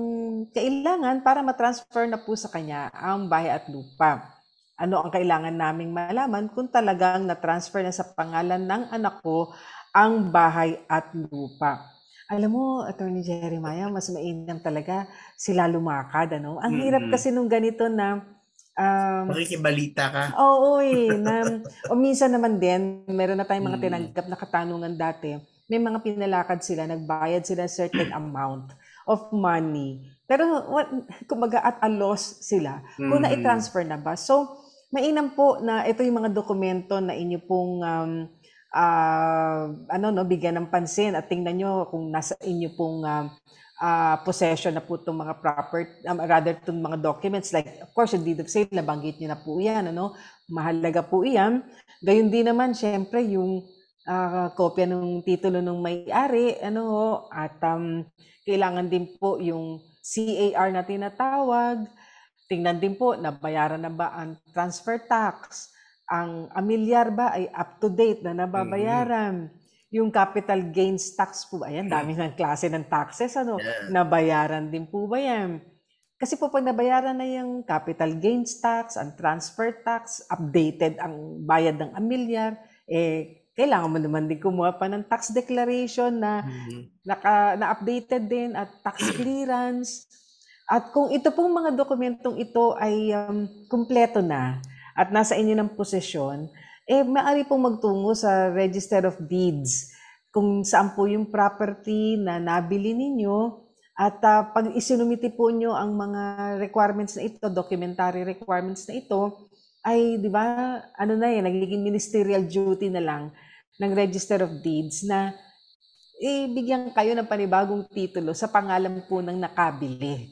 kailangan para matransfer na po sa kanya ang bahay at lupa? Ano ang kailangan naming malaman kung talagang na-transfer na sa pangalan ng anak ko ang bahay at lupa? Alam mo, Attorney Jeremiah, mas mainam talaga sila lumakad. Ang hirap kasi nung ganito na makikibalita ka. Oo, o minsan naman din, meron na tayong mga tinanggap na katanungan dati may mga pinalakad sila, nagbayad sila certain amount of money. Pero kumbaga at a loss sila kung na-transfer na ba. So, mainam po na ito yung mga dokumento na inyo pong bigyan ng pansin at tingnan nyo kung nasa inyo pong possession na po itong mga itong mga documents. Like, of course, yung deed of sale, nabanggit nyo na po yan. Mahalaga po iyan. Gayun din naman, syempre, yung kopya ng titulo ng may-ari, at kailangan din po yung CAR na tinatawag. Tingnan din po, nabayaran na ba ang transfer tax? Ang amilyar ba ay up-to-date na nababayaran? Yung capital gains tax po, ayan, dami ng klase ng taxes, nabayaran din po ba yan? Kasi po pag nabayaran na yung capital gains tax, ang transfer tax, updated ang bayad ng amilyar, kailangan mo naman din kumuha pa ng tax declaration na na-updated din at tax clearance. At kung ito pong mga dokumentong ito ay kumpleto na at nasa inyo ng posesyon, maaari pong magtungo sa Register of Deeds kung saan po yung property na nabili ninyo. At pag isinumiti po nyo ang mga requirements na ito, documentary requirements na ito, ay, di ba, nagiging ministerial duty na lang ng Register of Deeds na bigyan kayo ng panibagong titulo sa pangalan po ng nakabili.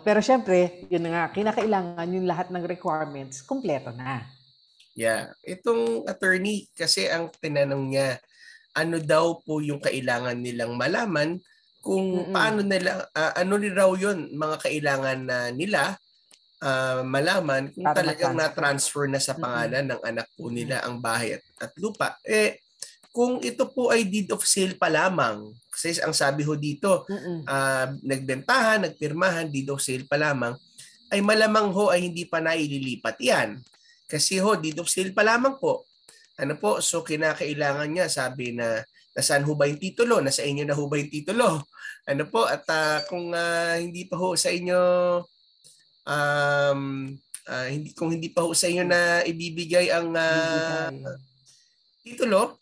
Pero syempre, yun nga, kinakailangan yung lahat ng requirements, kumpleto na. Yeah. Itong attorney, kasi ang tinanong niya, ano daw po yung kailangan nilang malaman kung paano nila, ano raw yun, mga kailangan nila malaman kung para talagang na-transfer na sa pangalan ng anak po nila ang bahay at lupa. Kung ito po ay deed of sale pa lamang, kasi ang sabi ho dito, nagbentahan, nagpirmahan, deed of sale pa lamang, ay malamang ho ay hindi pa naililipat yan. Kasi ho, deed of sale pa lamang po. So kinakailangan niya, sabi na, nasaan ho ba yung titulo? Nasa inyo na ho ba yung titulo? At kung hindi pa ho sa inyo, kung hindi pa ho sa inyo na ibibigay ang titulo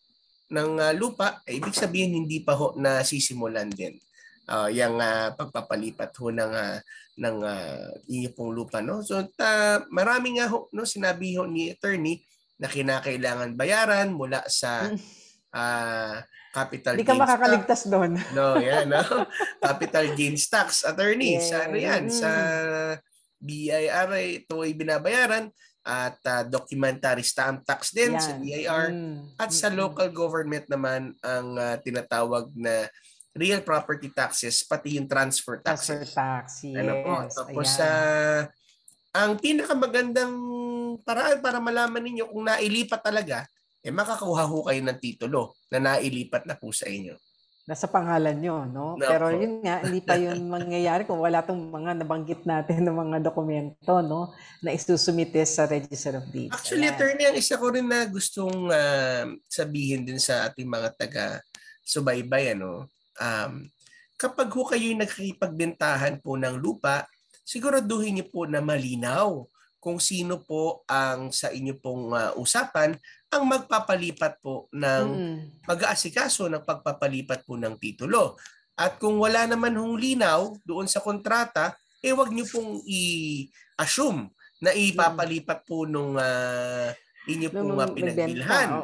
ng lupa, ibig sabihin hindi pa ho nasisimulan din yung pagpapalipat ho ng inyo pong lupa. So marami nga ho, sinabi ho ni attorney na kinakailangan bayaran mula sa capital gains tax. Hindi ka makakaligtas doon. Capital gains tax, attorney. Sa BIR, ito ay binabayaran. At documentary stamp tax din sa BIR. At sa local government naman ang tinatawag na real property taxes, pati yung transfer taxes. Tax, yes. Tapos ang pinakamagandang paraan para malaman ninyo kung nailipat talaga, makakuha ho kayo ng titulo na nailipat na po sa inyo. Nasa pangalan nyo, Pero yun nga, hindi pa yun mangyayari kung wala tong mga nabanggit natin ng mga dokumento, na isusumite sa Register of Deeds. Actually, attorney, ang isa ko rin na gustong sabihin din sa ating mga taga-subaybay, kapag ho kayo'y nagkikipagbentahan po ng lupa, siguraduhin niyo po na malinaw kung sino po ang sa inyo pong usapan ang magpapalipat po ng mag-aasikaso ng pagpapalipat po ng titulo. At kung wala naman hong linaw doon sa kontrata, wag niyo pong i-assume na ipapalipat po nung inyo pong pinagbilhan.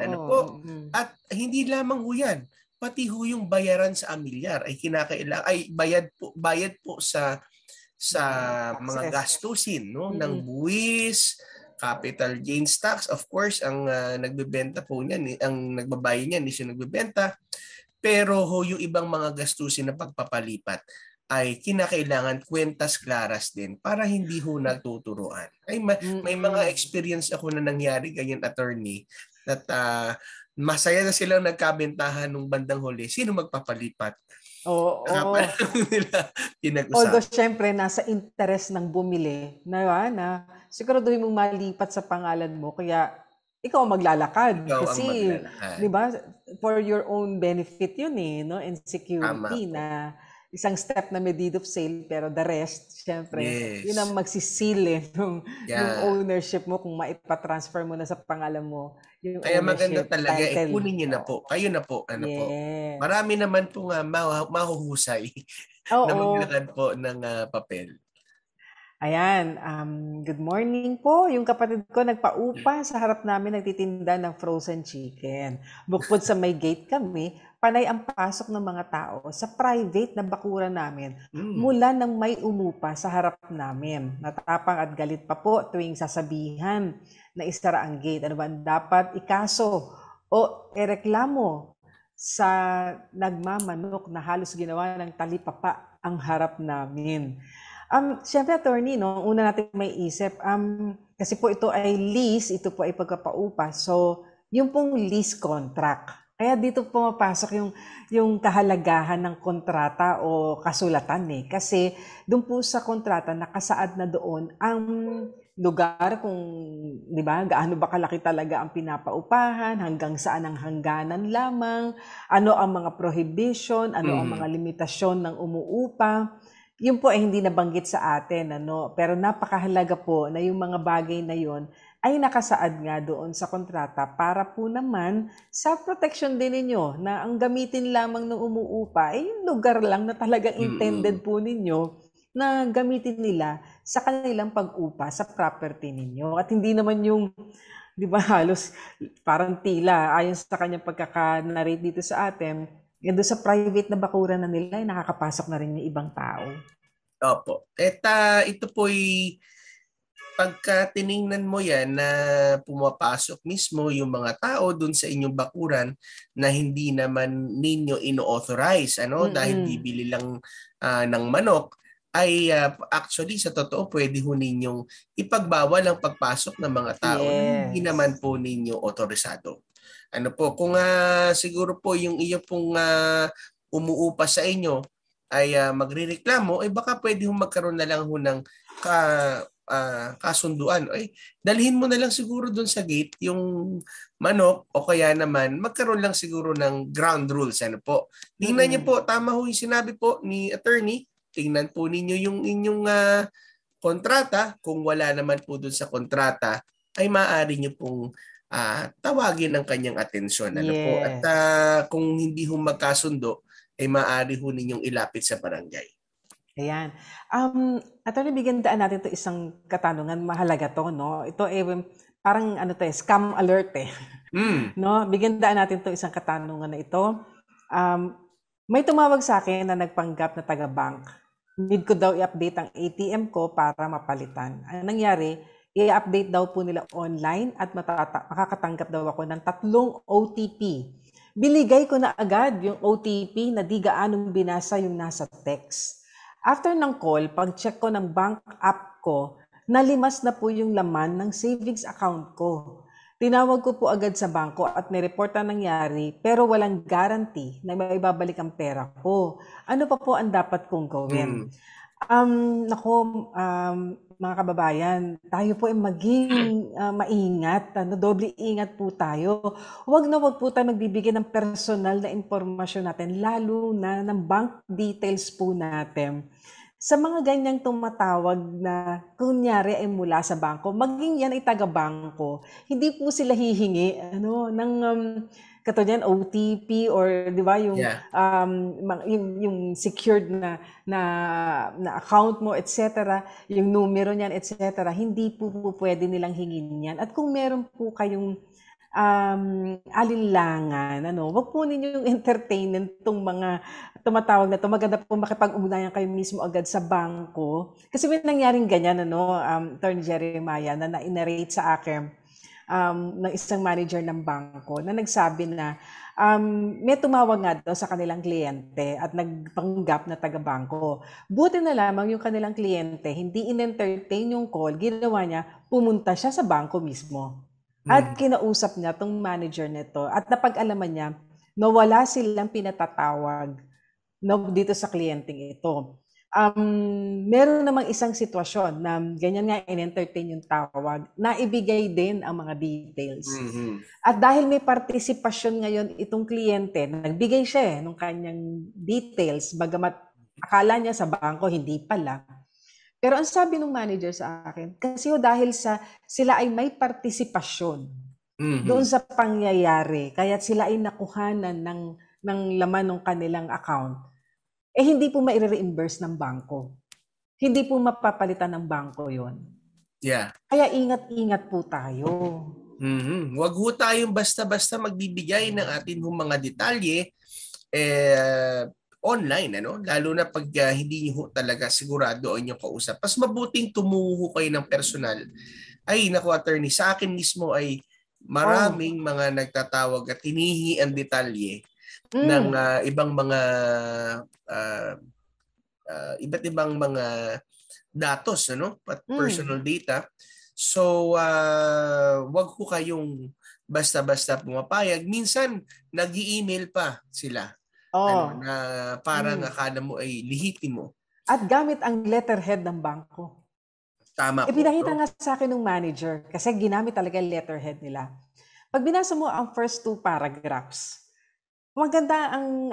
At hindi lamang ho yan, pati ho yung bayaran sa amilyar ay kinakailangan ay bayad po sa mga gastusin ng buwis, capital gains tax. Of course, ang nagbebenta po niyan, ang nagbabayad niyan is yung nagbebenta. Pero ho, yung ibang mga gastusin na pagpapalipat ay kinakailangan kwentas klaras din para hindi ho nagtuturuan. May mga experience ako na nangyari ganyan, attorney, that masaya na silang nagkabentahan nung bandang huli. Sino magpapalipat? Although syempre nasa interest ng bumili na siguraduhin mong malipat sa pangalan mo, kaya ikaw ang maglalakad. Kasi, di ba, for your own benefit yun and security. isang step na may deed of sale, pero the rest, syempre, Yes. yun ang magsisil nung Yeah. ownership mo kung maipatransfer mo na sa pangalan mo. Yung Kaya maganda ownership talaga, title. kunin nyo na po. Kayo na po. Ano po. Yes. Marami naman po nga mahuhusay na Oo. maglakad po ng papel. Ayan, good morning po. Yung kapatid ko nagpaupa sa harap namin nagtitinda ng frozen chicken. Bukod sa may gate kami, panay ang pasok ng mga tao sa private na bakuran namin mula nang may umupa sa harap namin. Natapang at galit pa po tuwing sasabihan na isara ang gate. Ano ba ang dapat ikaso o ireklamo sa nagmamanok na halos ginawa ng talipapa ang harap namin? Siyempre, attorney, no, una natin may isip, kasi po ito ay lease, ito po ay pagkapaupa. So, yung pong lease contract. Kaya dito pumapasok yung kahalagahan ng kontrata o kasulatan eh. Kasi doon po sa kontrata, nakasaad na doon ang lugar kung, di ba, gaano ba kalaki talaga ang pinapaupahan, hanggang saan ang hangganan lamang, ano ang mga prohibition, ano ang mga limitasyon ng umuupa. Yun po ay hindi nabanggit sa atin, pero napakahalaga po na yung mga bagay na yon ay nakasaad nga doon sa kontrata para po naman sa protection din ninyo na ang gamitin lamang ng umuupa ay yung lugar lang na talagang intended po ninyo na gamitin nila sa kanilang pag-upa sa property ninyo. At hindi naman yung, di ba, halos parang tila ayon sa kanyang pagkaka-narrate dito sa atin, doon sa private na bakuran na nila, ay nakakapasok na rin yung ibang tao. Opo. Ito po'y pagka tiningnan mo yan na pumapasok mismo yung mga tao doon sa inyong bakuran na hindi naman ninyo ino-authorize, dahil bibili lang ng manok, ay actually sa totoo pwede ho ninyong ipagbawal ang pagpasok ng mga tao na hindi naman po ninyo otorisado. Kung siguro po yung iyo pong umuupa sa inyo ay magrereklamo, ay baka pwede magkaroon na lang ng kasunduan. Ay, dalhin mo na lang siguro doon sa gate yung manok o kaya naman magkaroon lang siguro ng ground rules. Tingnan niyo po, tama ho yung sinabi po ni attorney, tingnan po ninyo yung inyong kontrata. Kung wala naman po doon sa kontrata, ay maaari niyo pong tawagin ang kanyang atensyon. Po? At kung hindi ho magkasundo, ay maaari ho ninyong ilapit sa barangay. Ayan. Attorney, bigyan daan natin ito isang katanungan. Mahalaga to, no? Ito parang scam alert eh. No? Bigyan daan natin ito isang katanungan na ito. May tumawag sa akin na nagpanggap na taga-bank. Need ko daw i-update ang ATM ko para mapalitan. Ang nangyari, i-update daw po nila online at makakatanggap daw ako ng 3 OTP. Binigay ko na agad yung OTP na di gaanong binasa yung nasa text. After ng call, pag-check ko ng bank app ko, nalimas na po yung laman ng savings account ko. Tinawag ko po agad sa bangko at nireport ang nangyari pero walang guarantee na may ibabalik ang pera ko. Ano pa po ang dapat kong gawin? Mga kababayan, tayo po ay maging maingat, doble ingat po tayo. Huwag po tayo magbibigay ng personal na impormasyon natin, lalo na ng bank details po natin. Sa mga ganyang tumatawag na kunyari ay mula sa bangko, maging yan ay taga-bangko, hindi po sila hihingi ng katulad OTP or di ba yung secured na account mo, etc., yung numero niyan, etc., hindi po pwede nilang hingin yan. At kung meron po kayong alinlangan, wag po ninyo yung entertainin tong mga tumatawag na to. Maganda po makipag-ugnayan kayo mismo agad sa bangko. Kasi may nangyaring ganyan, Attorney Jeremiah, na na-narrate sa akin ng isang manager ng bangko na nagsabi na may tumawag nga daw sa kanilang kliyente at nagpanggap na taga-bangko. Buti na lamang yung kanilang kliyente, hindi in-entertain yung call, ginawa niya, pumunta siya sa bangko mismo. At kinausap niya tong manager nito at napag-alaman niya na wala silang pinatatawag dito sa kliyenteng ito. Meron namang isang sitwasyon na ganyan nga in-entertain yung tawag, na ibigay din ang mga details. At dahil may partisipasyon ngayon itong kliyente, nagbigay siya ng kanyang details, bagamat Akala niya sa bangko, hindi pala. Pero ang sabi ng manager sa akin, kasi dahil sila ay may partisipasyon doon sa pangyayari, kaya sila ay nakuhanan ng laman ng kanilang account, hindi po maire-reimburse ng bangko. Hindi po mapapalitan ng bangko yon. Yeah. Kaya ingat-ingat po tayo. Huwag ho tayong basta-basta magbibigay ng ating mga detalye online, lalo na pag hindi niyo talaga sigurado ang inyong kausap. Mas mabuting tumuho kayo ng personal. Ay, naku, attorney, sa akin mismo ay maraming mga nagtatawag at hinihingi ang detalye ng ibang mga iba't ibang mga datos, personal data. So, wag ko kayong basta-basta pumapayag. Minsan, nag-i-email pa sila. Na parang akala mo ay lihitimo. At gamit ang letterhead ng bangko. Tama po. Pinakita nga sa akin ng manager kasi ginamit talaga yung letterhead nila. Pag binasa mo ang first 2 paragraphs, maganda ang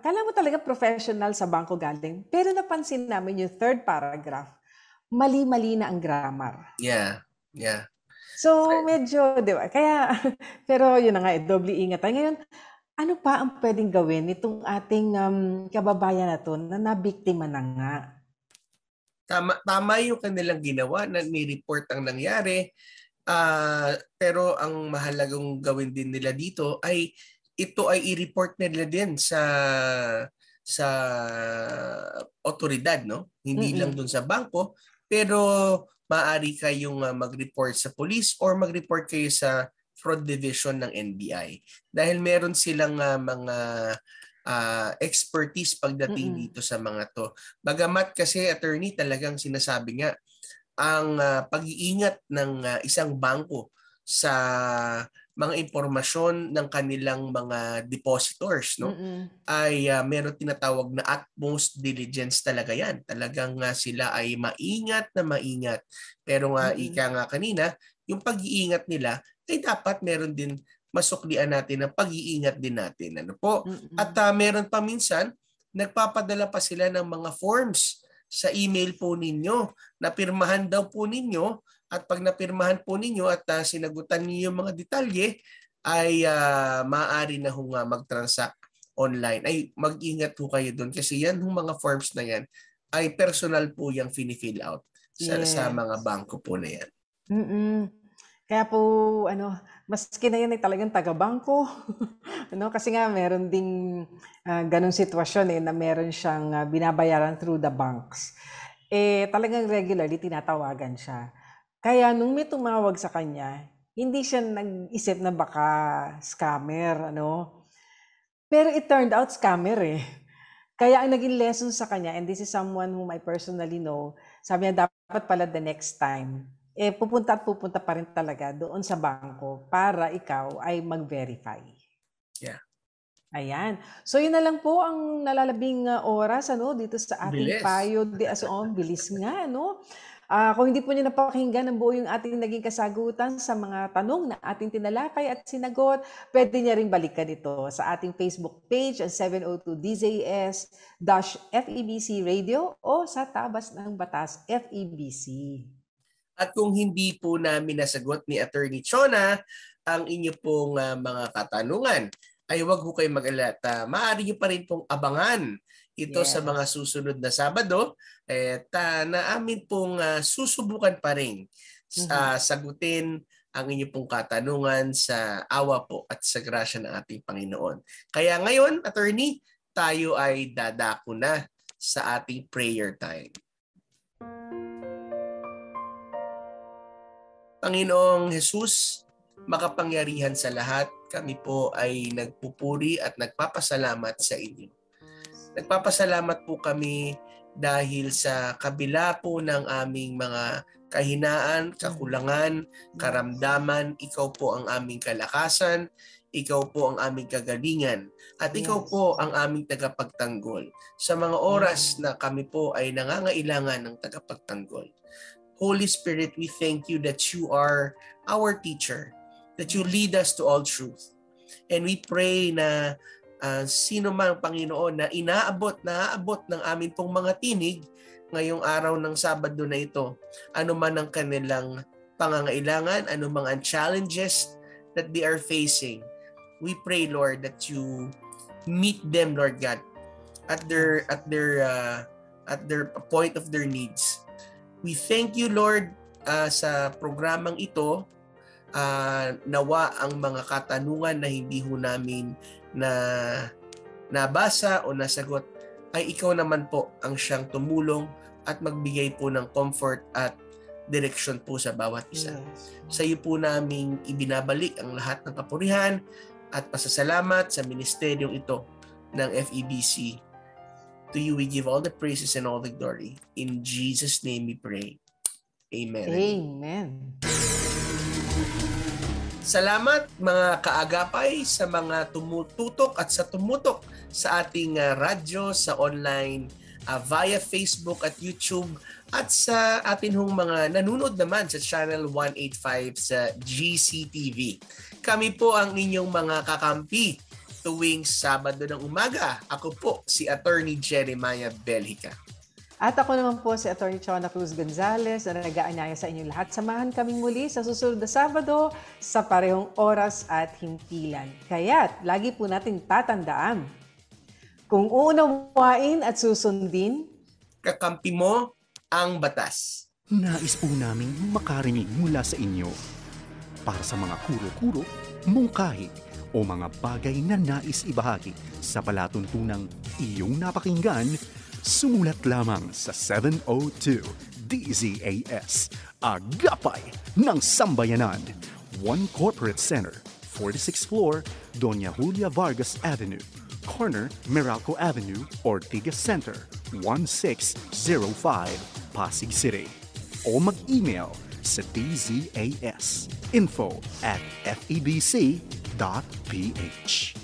kala mo talaga professional sa bangko galing. Pero napansin namin yung 3rd paragraph, mali-mali na ang grammar. Yeah. So medyo, di ba? Kaya, pero yun na nga, doble ingat tayo. Ngayon, ano pa ang pwedeng gawin nitong ating kababayan na to na nabiktima na nga? Tama yung kanilang ginawa na ni-report ang nangyari. Pero ang mahalagang gawin din nila dito ay ito ay i-report nila din sa otoridad, Hindi lang dun sa bangko, pero maaari kayong mag-report sa police or mag-report kayo sa fraud division ng NBI dahil meron silang mga expertise pagdating dito sa mga to. Bagamat kasi, attorney, talagang sinasabi nga ang pag-iingat ng isang bangko sa mga impormasyon ng kanilang mga depositors, ay meron tinatawag na utmost diligence talaga yan. Talagang sila ay maingat na maingat. Pero ika nga kanina, yung pag-iingat nila ay dapat meron din masuklian natin ng pag-iingat din natin. At meron pa minsan, nagpapadala pa sila ng mga forms sa email po ninyo na pirmahan daw po ninyo at pag napirmahan po ninyo at sinagutan niyo yung mga detalye ay maaari na mag-transact online. Ay mag-ingat po kayo doon kasi yan mga forms na yan ay personal po yung fini-fill out sa mga bangko po na yan. Kaya po, maski na yan ay talagang taga-bangko. Kasi nga meron ding ganong sitwasyon na meron siyang binabayaran through the banks. Talagang regularly tinatawagan siya. Kaya nung may tumawag sa kanya, hindi siya nag-isip na baka scammer, Pero it turned out scammer Kaya ang naging lesson sa kanya, and this is someone whom I personally know, sabi niya dapat pala the next time, pupunta pa rin talaga doon sa bangko para ikaw ay mag-verify. Yeah. Ayan. So yun na lang po ang nalalabing oras dito sa ating payo de Ason. Bilis nga, kung hindi po niyo napakinggan ng buo yung ating naging kasagutan sa mga tanong na ating tinalakay at sinagot, pwede niya rin balikan ito sa ating Facebook page ang 702 DZAS-FEBC Radio o sa Tabas ng Batas FEBC. At kung hindi po namin nasagot ni Attorney Chona ang inyo pong mga katanungan, ay huwag po kayong mag-alala. Maaari nyo pa rin pong abangan ito sa mga susunod na Sabado at na amin pong susubukan pa rin sagutin ang inyo pong katanungan sa awa po at sa grasya ng ating Panginoon. Kaya ngayon, Attorney, tayo ay dadako na sa ating prayer time. Panginoong Jesus, makapangyarihan sa lahat, kami po ay nagpupuri at nagpapasalamat sa inyo. Nagpapasalamat po kami dahil sa kabila po ng aming mga kahinaan, kakulangan, karamdaman, ikaw po ang aming kalakasan, ikaw po ang aming kagalingan, at ikaw po ang aming tagapagtanggol sa mga oras na kami po ay nangangailangan ng tagapagtanggol. Holy Spirit, we thank you that you are our teacher, that you lead us to all truth. And we pray na sino man, Panginoon, na naaabot ng amin pong mga tinig ngayong araw ng Sabado na ito. Ano man ang kanilang pangangailangan, ano man ang challenges that they are facing. We pray, Lord, that you meet them, Lord God, at their point of their needs. We thank you, Lord, sa programang ito. Nawa ang mga katanungan na hindi ho namin na nabasa o nasagot ay ikaw naman po ang siyang tumulong at magbigay po ng comfort at direksyon po sa bawat isa. Sa iyo po naming ibinabalik ang lahat ng kapurihan at pasasalamat sa ministeryong ito ng FEBC. To you we give all the praises and all the glory. In Jesus' name we pray. Amen. Amen. Salamat mga kaagapay sa mga tumututok at sa tumutok sa ating radyo, sa online, via Facebook at YouTube, at sa atin hong mga nanonood naman sa Channel 185 sa GCTV. Kami po ang inyong mga kakampi tuwing Sabado ng umaga. Ako po si Attorney Jeremiah Belhica. At ako naman po si Atty. Chona Cruz Gonzalez na nag-aanyaya sa inyong lahat. Samahan kaming muli sa susunod na Sabado sa parehong oras at himpilan. Kaya't lagi po nating tatandaan, kung uunawain at susundin, kakampi mo ang batas. Nais po naming makarinig mula sa inyo para sa mga kuro-kuro, mungkahi o mga bagay na nais ibahagi sa palatuntunang iyong napakinggan. Sumulat lamang sa 702 DZAS, Agapay ng Sambayanan, 1 Corporate Center, 46th floor, Doña Julia Vargas Avenue, corner Meralco Avenue, Ortigas Center, 1605, Pasig City. O mag-email sa dzas info@febc.ph.